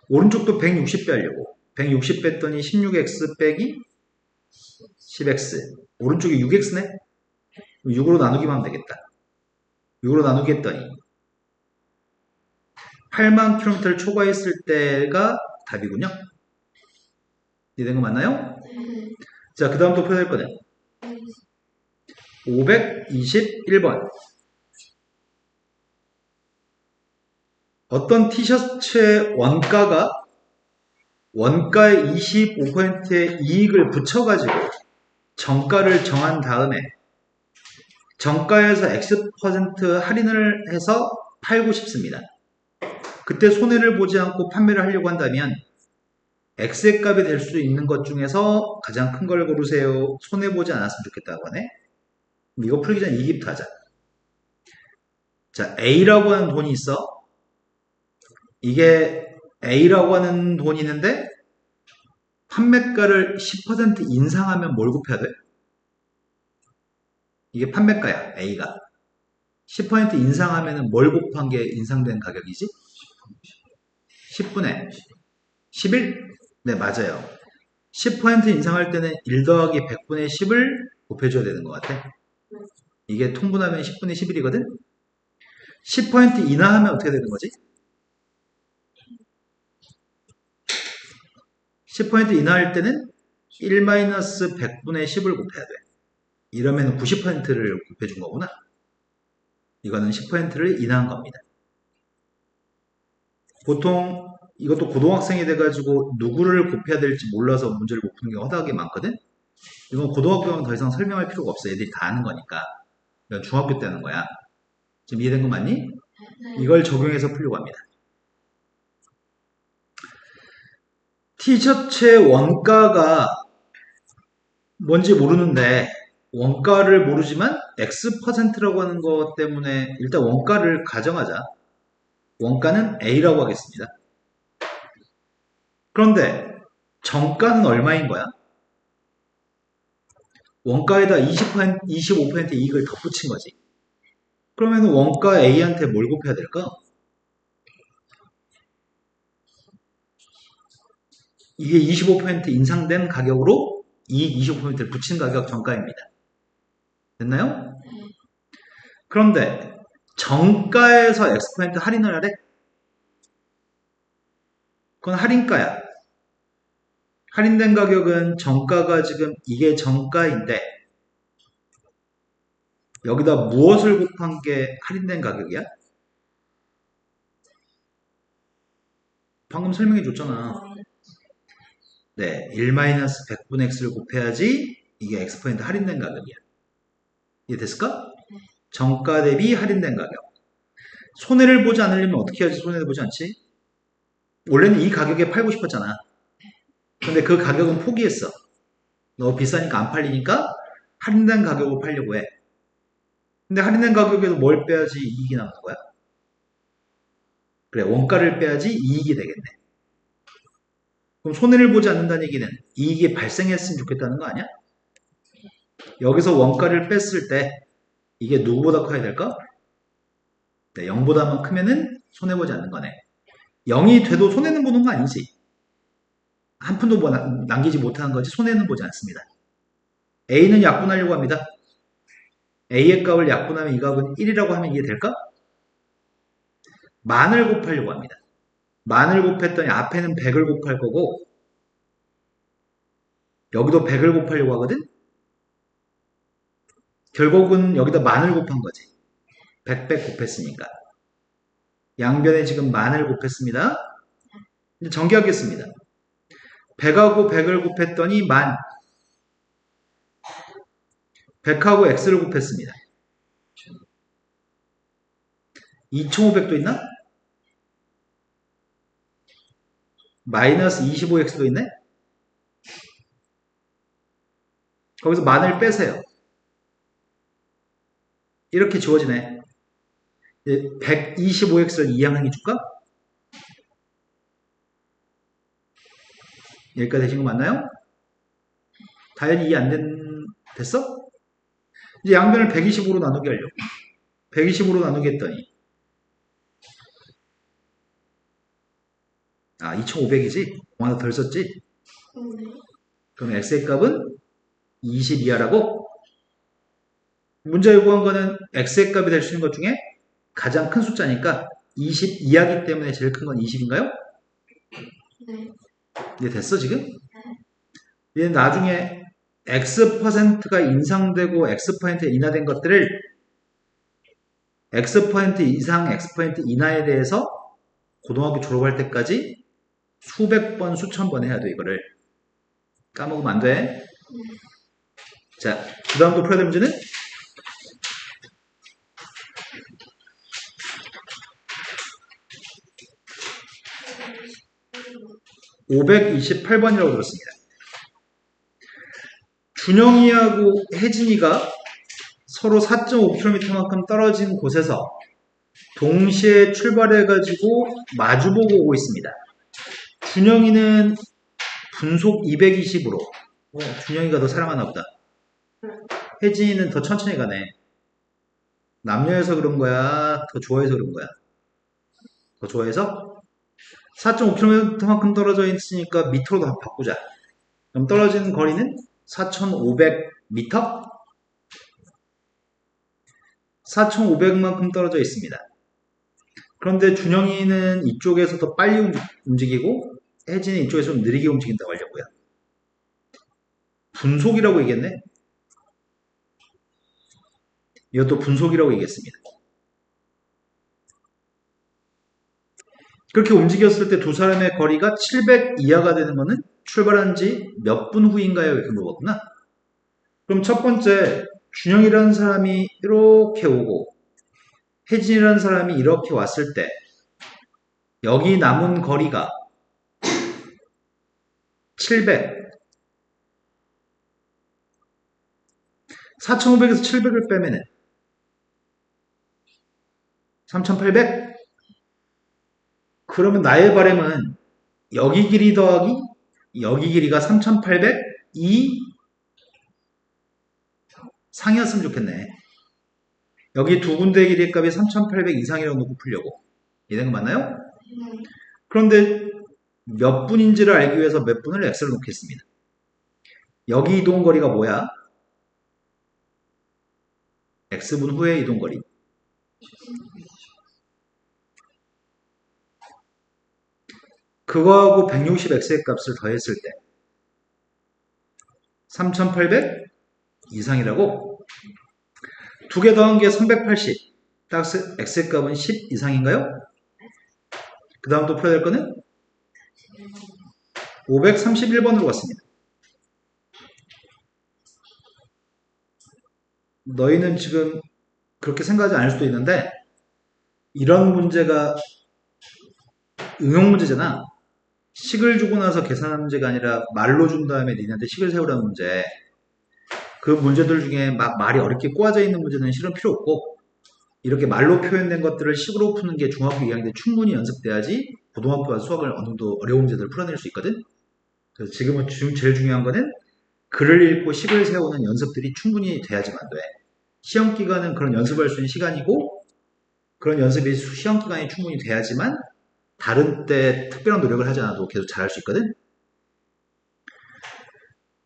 Speaker 1: 오른쪽도 160배 하려고 160배 했더니 16x 빼기 10x 오른쪽이 6x네? 6으로 나누기만 하면 되겠다. 6으로 나누기 했더니 8만 킬로미터를 초과했을 때가 답이군요. 이해된 거 맞나요? 자, 그 다음 또 표현할 거는 521번. 어떤 티셔츠의 원가의 25%의 이익을 붙여가지고 정가를 정한 다음에 정가에서 X% 할인을 해서 팔고 싶습니다. 그때 손해를 보지 않고 판매를 하려고 한다면 X의 값이 될 수 있는 것 중에서 가장 큰 걸 고르세요. 손해보지 않았으면 좋겠다고 하네. 이거 풀기 전에 이기부터 하자. 자, A라고 하는 돈이 있어. 이게 A라고 하는 돈이 있는데 판매가를 10% 인상하면 뭘 곱해야 돼? 이게 판매가야, A가. 10% 인상하면 뭘 곱한 게 인상된 가격이지? 10분의 11? 네, 맞아요. 10% 인상할 때는 1 더하기 100분의 10을 곱해줘야 되는 것 같아. 이게 통분하면 10분의 11이거든? 10% 인하하면 어떻게 되는 거지? 10% 인하할 때는 1-100분의 10을 곱해야 돼. 이러면 90%를 곱해준 거구나. 이거는 10%를 인하한 겁니다. 보통 이것도 고등학생이 돼가지고 누구를 곱해야 될지 몰라서 문제를 못 푸는 경우가 허다하게 많거든? 이건 고등학교 가면 더 이상 설명할 필요가 없어. 애들이 다 아는 거니까. 이건 중학교 때 하는 거야. 지금 이해된 거 맞니?
Speaker 2: 네.
Speaker 1: 이걸 적용해서 풀려고 합니다. 티셔츠의 원가가 뭔지 모르는데 원가를 모르지만 X%라고 하는 것 때문에 일단 원가를 가정하자. 원가는 A라고 하겠습니다. 그런데 정가는 얼마인 거야? 원가에다 20%, 25% 이익을 덧붙인 거지. 그러면 원가 A한테 뭘 곱해야 될까? 이게 25% 인상된 가격으로 이익 25%를 붙인 가격 정가입니다. 됐나요?
Speaker 2: 네.
Speaker 1: 그런데 정가에서 X% 할인을 하래? 그건 할인가야. 할인된 가격은 정가가 지금 이게 정가인데 여기다 무엇을 곱한 게 할인된 가격이야? 방금 설명해 줬잖아. 네, 1-100분의 x를 곱해야지 이게 X% 할인된 가격이야. 이해됐을까? 정가 대비 할인된 가격. 손해를 보지 않으려면 어떻게 해야지 손해를 보지 않지? 원래는 이 가격에 팔고 싶었잖아. 근데 그 가격은 포기했어. 너무 비싸니까 안 팔리니까 할인된 가격으로 팔려고 해. 근데 할인된 가격에서 뭘 빼야지 이익이 남는 거야? 그래, 원가를 빼야지 이익이 되겠네. 그럼 손해를 보지 않는다는 얘기는 이익이 발생했으면 좋겠다는 거 아니야? 여기서 원가를 뺐을 때 이게 누구보다 커야 될까? 네, 0보다만 크면은 손해보지 않는 거네. 0이 돼도 손해는 보는 거 아니지? 한 푼도 뭐 남기지 못하는 거지 손해는 보지 않습니다. A는 약분하려고 합니다. A의 값을 약분하면 이 값은 1이라고 하면 이해 될까? 만을 곱하려고 합니다. 만을 곱했더니 앞에는 100을 곱할 거고 여기도 100을 곱하려고 하거든? 결국은 여기다 만을 곱한 거지. 100 곱했으니까. 양변에 지금 만을 곱했습니다. 이제 전개하겠습니다. 100하고 100을 곱했더니 만. 100하고 x를 곱했습니다. 2500도 있나? 마이너스 25x도 있네? 거기서 만을 빼세요. 이렇게 지워지네. 125x를 이항하게 줄까? 여기까지 되신 거 맞나요? 다현이 이해 됐어? 이제 양변을 120으로 나누게 하려고. 120으로 나누게 했더니 2500이지? 하나 덜 썼지?
Speaker 2: 네.
Speaker 1: 그럼 x의 값은 20 이하라고? 문제 요구한 거는 x의 값이 될 수 있는 것 중에 가장 큰 숫자니까 20 이하기 때문에 제일 큰 건 20인가요?
Speaker 2: 네.
Speaker 1: 이제 됐어 지금? 이제 나중에 X%가 인상되고 X% 인하된 것들을 X% 이상, X% 인하에 대해서 고등학교 졸업할 때까지 수백 번, 수천 번 해야 돼 이거를. 까먹으면 안 돼. 자, 그 다음도 풀어야 될 문제는 528번이라고 들었습니다. 준영이하고 혜진이가 서로 4.5km만큼 떨어진 곳에서 동시에 출발해가지고 마주보고 오고 있습니다. 준영이는 분속 220으로 준영이가 더 사랑하나 보다. 혜진이는 더 천천히 가네. 남녀여서 그런 거야? 더 좋아해서 그런 거야? 더 좋아해서? 4.5km만큼 떨어져 있으니까 미터로 다 바꾸자. 그럼 떨어지는 거리는 4,500m? 4,500만큼 떨어져 있습니다. 그런데 준영이는 이쪽에서 더 빨리 움직이고 혜진이 이쪽에서 좀 느리게 움직인다고 하려고요. 분속이라고 얘기했네. 이것도 분속이라고 얘기했습니다. 그렇게 움직였을 때 두 사람의 거리가 700 이하가 되는 것은 출발한 지 몇 분 후인가요? 이렇게 물어봤구나. 그럼 첫 번째, 준영이라는 사람이 이렇게 오고 혜진이라는 사람이 이렇게 왔을 때 여기 남은 거리가 700. 4,500에서 700을 빼면은 3,800? 그러면 나의 바람은 여기 길이 더하기 여기 길이가 3,800 이 상이었으면 좋겠네. 여기 두 군데 길이의 값이 3,800 이상이라고 놓고 풀려고. 이해된 거 맞나요?
Speaker 2: 네.
Speaker 1: 그런데 몇 분인지를 알기 위해서 몇 분을 x를 놓겠습니다. 여기 이동 거리가 뭐야? x분 후의 이동 거리. 그거하고 160x의 값을 더했을 때 3,800 이상이라고? 두 개 더한 게 380. 딱 x의 값은 10 이상인가요? 그 다음 또 풀어야 될 거는 531번으로 갔습니다. 너희는 지금 그렇게 생각하지 않을 수도 있는데 이런 문제가 응용 문제잖아. 식을 주고 나서 계산하는 문제가 아니라 말로 준 다음에 니네한테 식을 세우라는 문제. 그 문제들 중에 막 말이 어렵게 꼬아져 있는 문제는 실은 필요 없고 이렇게 말로 표현된 것들을 식으로 푸는 게 중학교 2학년 때 충분히 연습돼야지 고등학교 가서 수학을 어느 정도 어려운 문제들을 풀어낼 수 있거든. 그래서 지금은 제일 중요한 거는 글을 읽고 식을 세우는 연습들이 충분히 돼야지만 돼. 시험 기간은 그런 연습할 수 있는 시간이고 그런 연습이 시험 기간이 충분히 돼야지만 다른 때 특별한 노력을 하지 않아도 계속 잘할 수 있거든.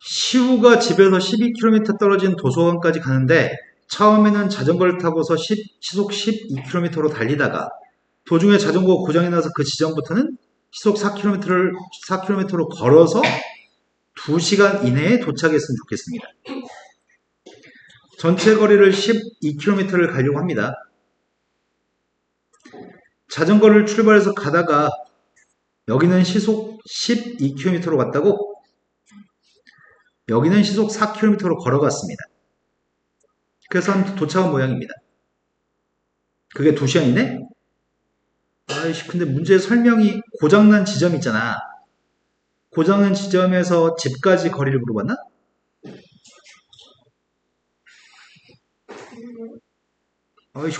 Speaker 1: 시우가 집에서 12km 떨어진 도서관까지 가는데 처음에는 자전거를 타고서 시속 12km로 달리다가 도중에 자전거가 고장이 나서 그 지점부터는 시속 4km로 걸어서 2시간 이내에 도착했으면 좋겠습니다. 전체 거리를 12km를 가려고 합니다. 자전거를 출발해서 가다가 여기는 시속 12km로 갔다고? 여기는 시속 4km로 걸어갔습니다. 그래서 도착한 모양입니다. 그게 2시간이네? 아이씨, 근데 문제 설명이 고장난 지점 있잖아. 고장난 지점에서 집까지 거리를 물어봤나? 아이씨,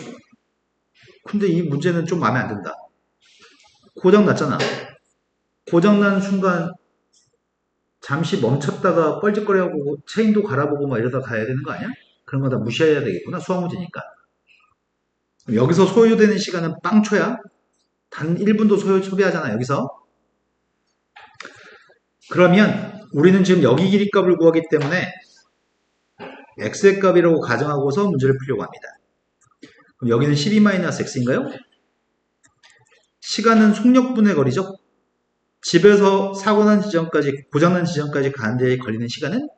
Speaker 1: 근데 이 문제는 좀 마음에 안 든다. 고장났잖아. 고장난 순간 잠시 멈췄다가 뻘짓거려보고 체인도 갈아보고 막 이러다 가야 되는 거 아니야? 그런 거 다 무시해야 되겠구나. 수학 문제니까. 여기서 소요되는 시간은 빵초야. 단 1분도 소비하잖아. 여기서. 그러면 우리는 지금 여기 길이 값을 구하기 때문에 x의 값이라고 가정하고서 문제를 풀려고 합니다. 그럼 여기는 12-x인가요? 시간은 속력분의 거리죠. 집에서 사고난 지점까지, 고장난 지점까지 가는 데 걸리는 시간은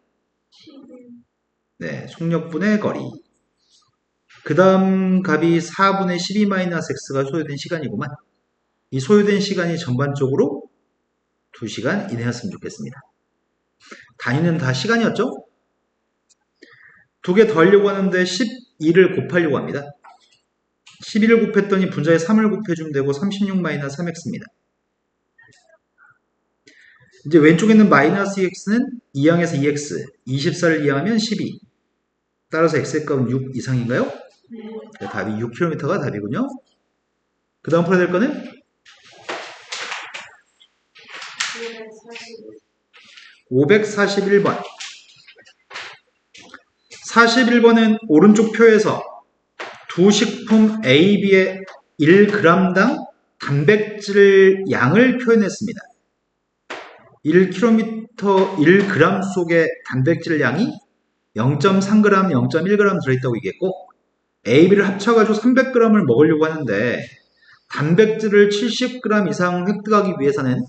Speaker 1: 네, 속력분의 거리. 그 다음 값이 4분의 12-x가 소요된 시간이구만. 이 소요된 시간이 전반적으로 2시간 이내였으면 좋겠습니다. 단위는 다 시간이었죠? 두 개 더 하려고 하는데 12를 곱하려고 합니다. 12를 곱했더니 분자에 3을 곱해주면 되고 36-3x입니다. 이제 왼쪽에 있는 마이너스 2x는 2항에서 2x, 24를 이항하면 12. 따라서 x의 값은 6 이상인가요?
Speaker 2: 네.
Speaker 1: 답이 6km가 답이군요. 그 다음 풀어야 될 거는 541번. 41번은 오른쪽 표에서 두 식품 A, B의 1g당 단백질 양을 표현했습니다. 1km 1g 속에 단백질 양이 0.3g, 0.1g 들어있다고 얘기했고 A, B를 합쳐가지고 300g을 먹으려고 하는데 단백질을 70g 이상 획득하기 위해서는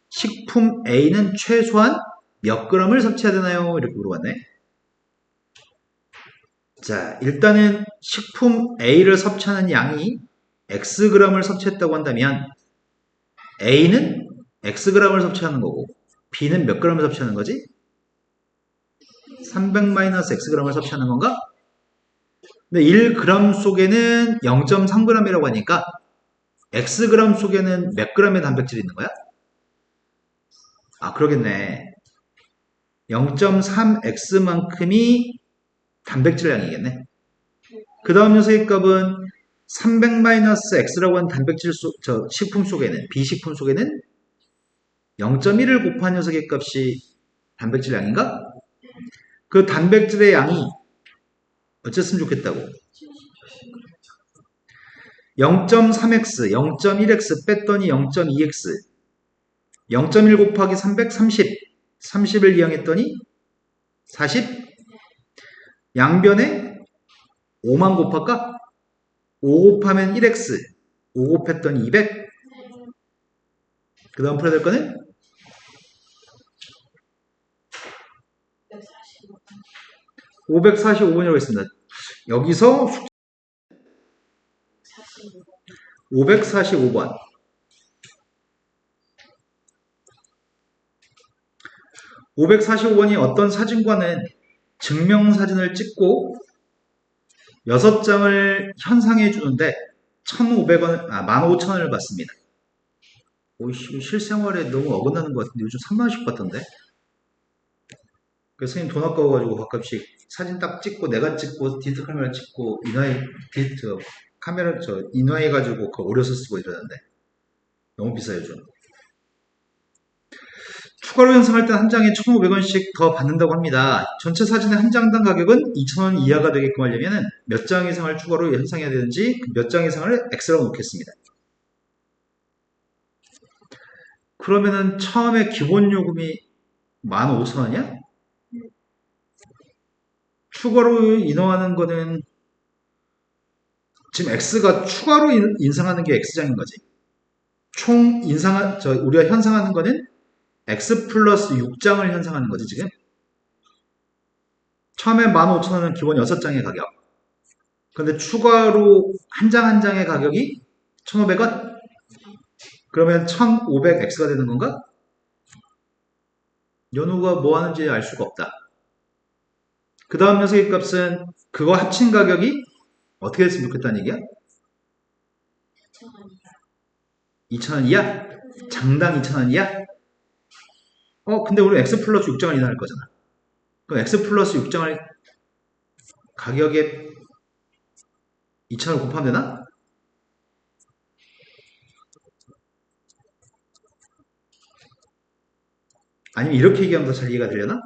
Speaker 1: 식품 A는 최소한 몇 g을 섭취해야 되나요? 이렇게 물어봤네. 자, 일단은 식품 A를 섭취하는 양이 Xg을 섭취했다고 한다면 A는 Xg을 섭취하는 거고 B는 몇 g을 섭취하는 거지? 300-Xg을 섭취하는 건가? 근데 1g 속에는 0.3g이라고 하니까 Xg 속에는 몇 g의 단백질이 있는 거야? 아, 그러겠네. 0.3x만큼이 단백질량이겠네. 그 다음 녀석의 값은 300-x라고 하는 단백질 식품 속에는, 비식품 속에는 0.1을 곱한 녀석의 값이 단백질량인가? 그 단백질의 양이 어쨌으면 좋겠다고. 0.3x, 0.1x 뺐더니 0.2x, 0.1 곱하기 300, 30, 30을 이항했더니 40, 양변에 5만 곱할까? 5 곱하면 1x, 5 곱했더니 200, 그 다음 풀어야 될 거는 545번이라고 했습니다. 여기서 545번. 545번이 어떤 사진과는 증명사진을 찍고 6장을 현상해 주는데 1,500원, 15,000원을 받습니다. 오이씨, 실생활에 너무 어긋나는 것 같은데 요즘 3만원씩 받던데? 그래서 선생님 돈 아까워가지고 가끔씩 사진 딱 찍고 내가 찍고 디지털 카메라 찍고 카메라 인화해가지고 그 오려서 쓰고 이러는데 너무 비싸요 요즘. 추가로 현상할 때 한 장에 1,500원씩 더 받는다고 합니다. 전체 사진의 한 장당 가격은 2,000원 이하가 되게끔 하려면 몇 장 이상을 추가로 현상해야 되는지 몇 장 이상을 X라고 놓겠습니다. 그러면은 처음에 기본 요금이 15,000원이야? 추가로 인허하는 거는 지금 X가 추가로 인상하는 게 X장인 거지. 총 우리가 현상하는 거는 X 플러스 6장을 현상하는 거지, 지금. 처음에 15,000원은 기본 6장의 가격. 근데 추가로 한 장 한 장의 가격이 1,500원? 그러면 1,500X가 되는 건가? 연우가 뭐 하는지 알 수가 없다. 그 다음 녀석의 값은 그거 합친 가격이 어떻게 됐으면 좋겠다는 얘기야? 2,000원 이하? 장당 2,000원 이하? 근데 우리 X 플러스 6장을 인하할 거잖아. 그럼 X 플러스 6장을 가격에 2,000을 곱하면 되나? 아니면 이렇게 얘기하면 더 잘 이해가 되려나?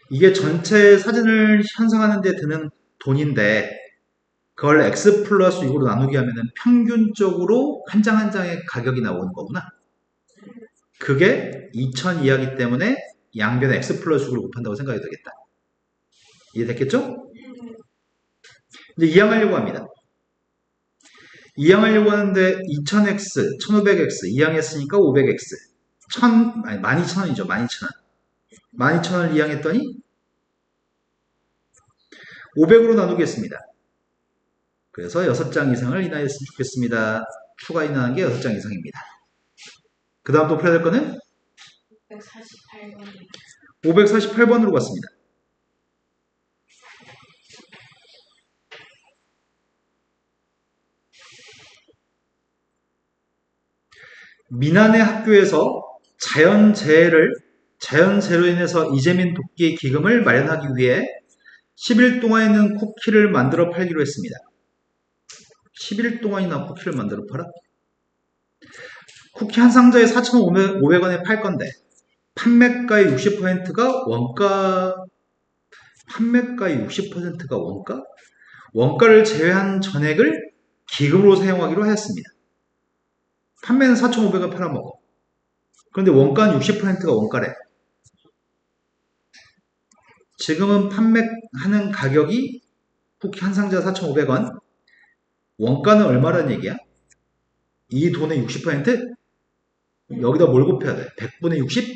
Speaker 1: 이게 전체 사진을 현상하는 데 드는 돈인데 그걸 X 플러스 6으로 나누게 하면 평균적으로 한 장 한 장의 가격이 나오는 거구나. 그게 2,000 이하기 때문에 양변에 X 플러스 6으로 곱한다고 생각해도 되겠다. 이해됐겠죠? 이제 이항하려고 합니다. 이항하려고 하는데 2000x, 1500x 이항했으니까 500x 12,000원이죠. 12,000원 12,000원을 이항했더니 500으로 나누겠습니다. 그래서 6장 이상을 인하했으면 좋겠습니다. 추가 인하한 게 6장 이상입니다. 그 다음 또 풀어야 될 거는 548번으로 갔습니다. 민한의 학교에서 자연재해로 인해서 이재민 돕기 기금을 마련하기 위해 10일 동안에는 쿠키를 만들어 팔기로 했습니다. 10일 동안이나 쿠키를 만들어 팔아? 쿠키 한 상자에 4,500원에 팔 건데 판매가의 60%가 원가, 판매가의 60%가 원가? 원가를 제외한 전액을 기금으로 사용하기로 하였습니다. 판매는 4,500원 팔아먹어. 그런데 원가는 60%가 원가래. 지금은 판매하는 가격이 쿠키 한 상자 4,500원. 원가는 얼마라는 얘기야? 이 돈의 60%? 여기다 뭘 곱해야 돼? 100분의 60?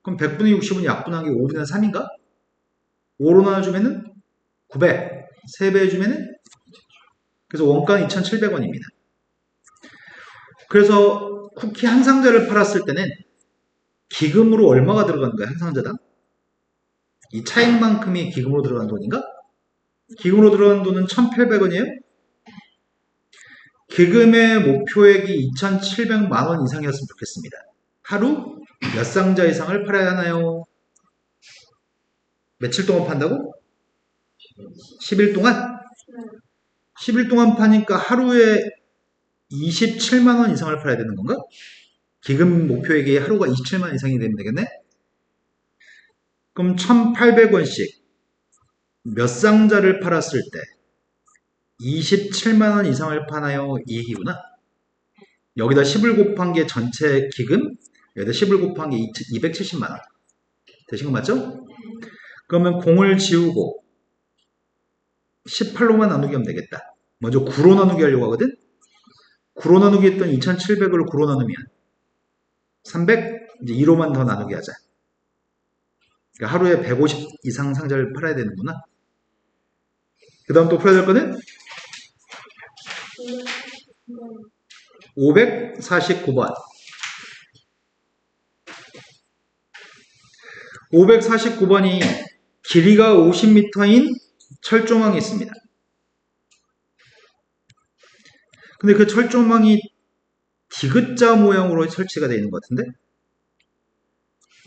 Speaker 1: 그럼 100분의 60은 약분한 게 5분의 3인가? 5로 나눠주면은 900. 3배 해주면은 그래서 원가는 2,700원입니다. 그래서 쿠키 한 상자를 팔았을 때는 기금으로 얼마가 들어가는 거야, 한 상자당? 이 차익만큼이 기금으로 들어간 돈인가? 기금으로 들어간 돈은 1,800원이에요? 기금의 목표액이 2,700만 원 이상이었으면 좋겠습니다. 하루 몇 상자 이상을 팔아야 하나요? 며칠 동안 판다고? 10일 동안? 10일 동안 파니까 하루에 27만 원 이상을 팔아야 되는 건가? 기금 목표액이 하루가 27만 원 이상이 되면 되겠네? 그럼 1,800원씩 몇 상자를 팔았을 때 27만 원 이상을 파나요? 이 얘기구나. 여기다 10을 곱한 게 전체 기금, 여기다 10을 곱한 게 270만 원. 되신 거 맞죠? 그러면 공을 지우고 18로만 나누기 하면 되겠다. 먼저 9로 나누기 하려고 하거든? 9로 나누기 했던 2,700을 9로 나누면 300? 이제 2로만 더 나누기 하자. 그러니까 하루에 150 이상 상자를 팔아야 되는구나. 그 다음 또 풀어야 될 거는 549번. 549번이 길이가 50m인 철조망이 있습니다. 근데 그 철조망이 디귿자 모양으로 설치가 되어 있는 것 같은데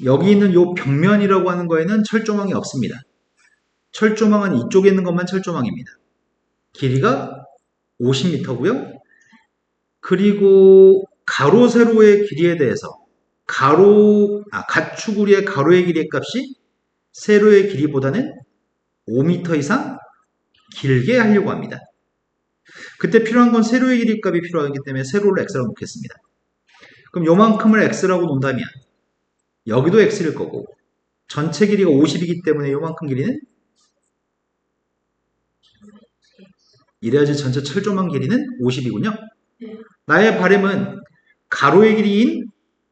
Speaker 1: 여기 있는 이 벽면이라고 하는 거에는 철조망이 없습니다. 철조망은 이쪽에 있는 것만 철조망입니다. 길이가 50m고요. 그리고 가로 세로의 길이에 대해서 가축우리의 가로의 길이의 값이 세로의 길이보다는 5m 이상 길게 하려고 합니다. 그때 필요한 건 세로의 길이 값이 필요하기 때문에 세로를 x라고 놓겠습니다. 그럼 요만큼을 x라고 놓는다면 여기도 x일 거고 전체 길이가 50이기 때문에 요만큼 길이는 이래야지 전체 철조망 길이는 50이군요. 나의 바램은 가로의 길이인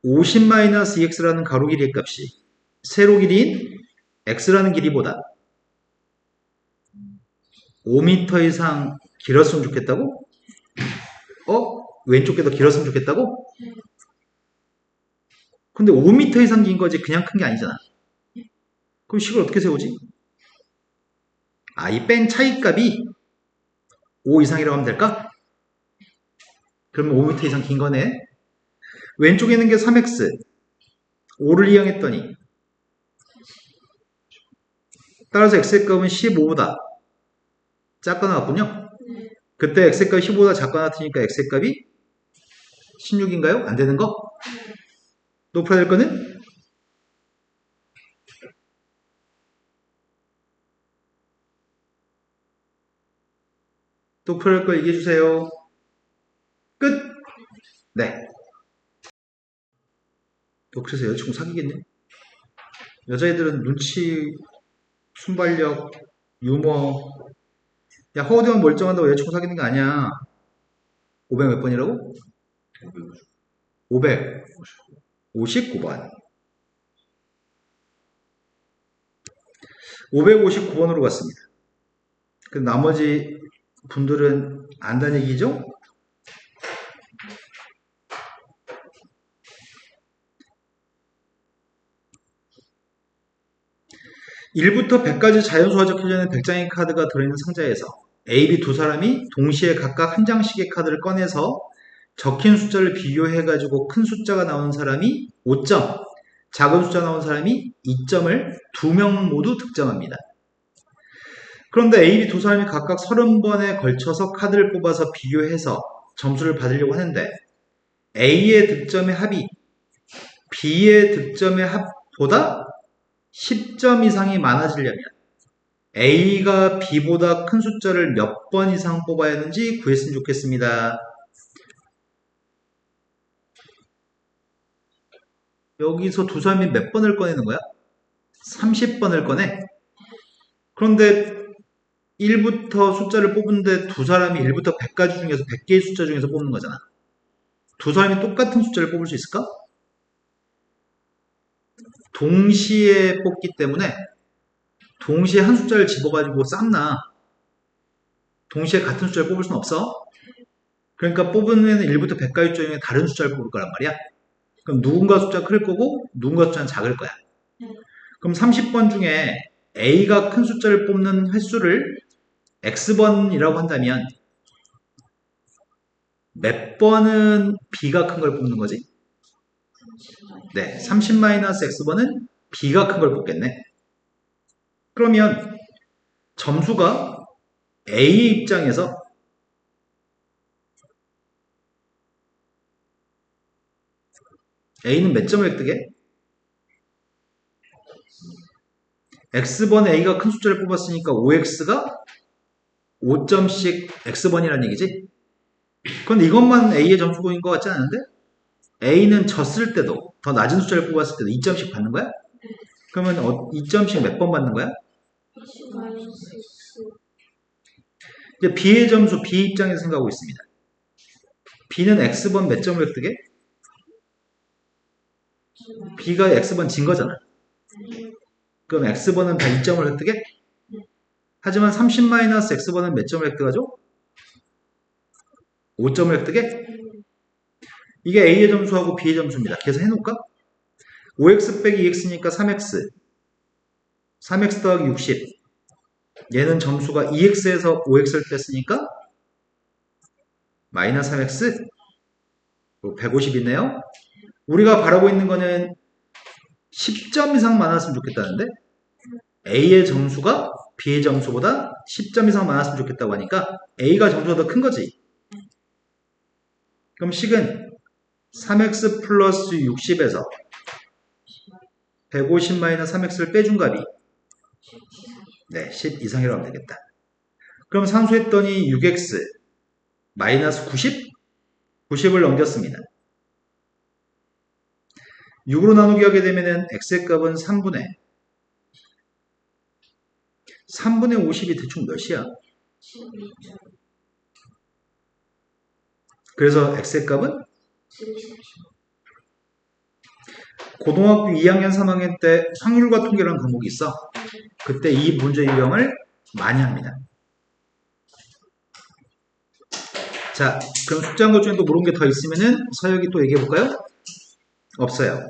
Speaker 1: 50-2x라는 가로 길이의 값이 세로 길이인 x라는 길이보다 5m 이상 길었으면 좋겠다고? 왼쪽 게 더 길었으면 좋겠다고? 근데 5m 이상 긴 거지 그냥 큰 게 아니잖아. 그럼 식을 어떻게 세우지? 이 뺀 차이값이 5 이상이라고 하면 될까? 그러면 5m 이상 긴 거네. 왼쪽에 있는 게 3x 5를 이용했더니 따라서 x의 값은 15보다 작거 나왔군요. 그때 x의 값이 15보다 작거 나왔으니까 x의 값이 16인가요? 안 되는 거? 높여야 될 거는 높여야 할 거 얘기해 주세요. 끝! 네. 그래서 여자친구 사귀겠네? 여자애들은 눈치, 순발력, 유머. 야, 허우대만 멀쩡한다고 여자친구 사귀는 게 아니야. 500 몇 번이라고? 559번. 559번으로 갔습니다. 그 나머지 분들은 안다는 얘기죠? (1부터 100까지) 자연수가 적혀져 있는 100장의 카드가 들어있는 상자에서 A, B 두 사람이 동시에 각각 한 장씩의 카드를 꺼내서 적힌 숫자를 비교해가지고 큰 숫자가 나온 사람이 5점, 작은 숫자 나온 사람이 2점을 두 명 모두 득점합니다. 그런데 A, B 두 사람이 각각 30번에 걸쳐서 카드를 뽑아서 비교해서 점수를 받으려고 하는데 A의 득점의 합이 B의 득점의 합보다 10점 이상이 많아지려면 A가 B보다 큰 숫자를 몇 번 이상 뽑아야 하는지 구했으면 좋겠습니다. 여기서 두 사람이 몇 번을 꺼내는 거야? 30번을 꺼내. 그런데 1부터 숫자를 뽑는데 두 사람이 1부터 100까지 중에서 100개의 숫자 중에서 뽑는 거잖아. 두 사람이 똑같은 숫자를 뽑을 수 있을까? 동시에 뽑기 때문에 동시에 한 숫자를 집어가지고 쌌나 동시에 같은 숫자를 뽑을 수는 없어. 그러니까 뽑으면 1부터 100까지 숫자 중에 다른 숫자를 뽑을 거란 말이야. 그럼 누군가 숫자 클 거고 누군가 숫자는 작을 거야. 그럼 30번 중에 A가 큰 숫자를 뽑는 횟수를 X번이라고 한다면 몇 번은 B가 큰 걸 뽑는 거지? 네, 30-X번은 B가 큰 걸 뽑겠네. 그러면 점수가 A 입장에서 A는 몇 점을 획득해? X번 A가 큰 숫자를 뽑았으니까 5X가 5점씩 X번이라는 얘기지? 그런데 이것만 A의 점수인 것 같지 않은데? A는 졌을 때도 더 낮은 숫자를 뽑았을 때도 2점씩 받는 거야? 그러면 2점씩 몇 번 받는 거야? 이제 B의 점수 B 입장에서 생각하고 있습니다. B는 X번 몇 점을 획득해? B가 X번 진 거잖아. 그럼 X번은 다 2점을 획득해? 하지만 30-X번은 몇 점을 획득하죠? 5점을 획득해? 이게 A의 점수하고 B의 점수입니다. 계산해놓을까? 5X 빼기 2X니까 3X 3X 더하기 60 얘는 점수가 2X에서 5X를 뺐으니까 마이너스 3X 150 있네요. 우리가 바라고 있는 거는 10점 이상 많았으면 좋겠다는데 A의 점수가 B의 점수보다 10점 이상 많았으면 좋겠다고 하니까 A가 점수가 더 큰 거지. 그럼 식은 3X 플러스 60에서 150-3X를 빼준 값이 네, 10 이상이라고 하면 되겠다. 그럼 상수했더니 6X 마이너스 90? 90을 넘겼습니다. 6으로 나누기 하게 되면은 X의 값은 3분의 50이 대충 몇이야? 그래서 X의 값은 고등학교 2학년, 3학년 때 확률과 통계라는 과목이 있어. 그때 이 문제 유형을 많이 합니다. 자, 그럼 숙제한 것 중에 또 모르는 게 더 있으면은 서혁이 또 얘기해 볼까요? 없어요.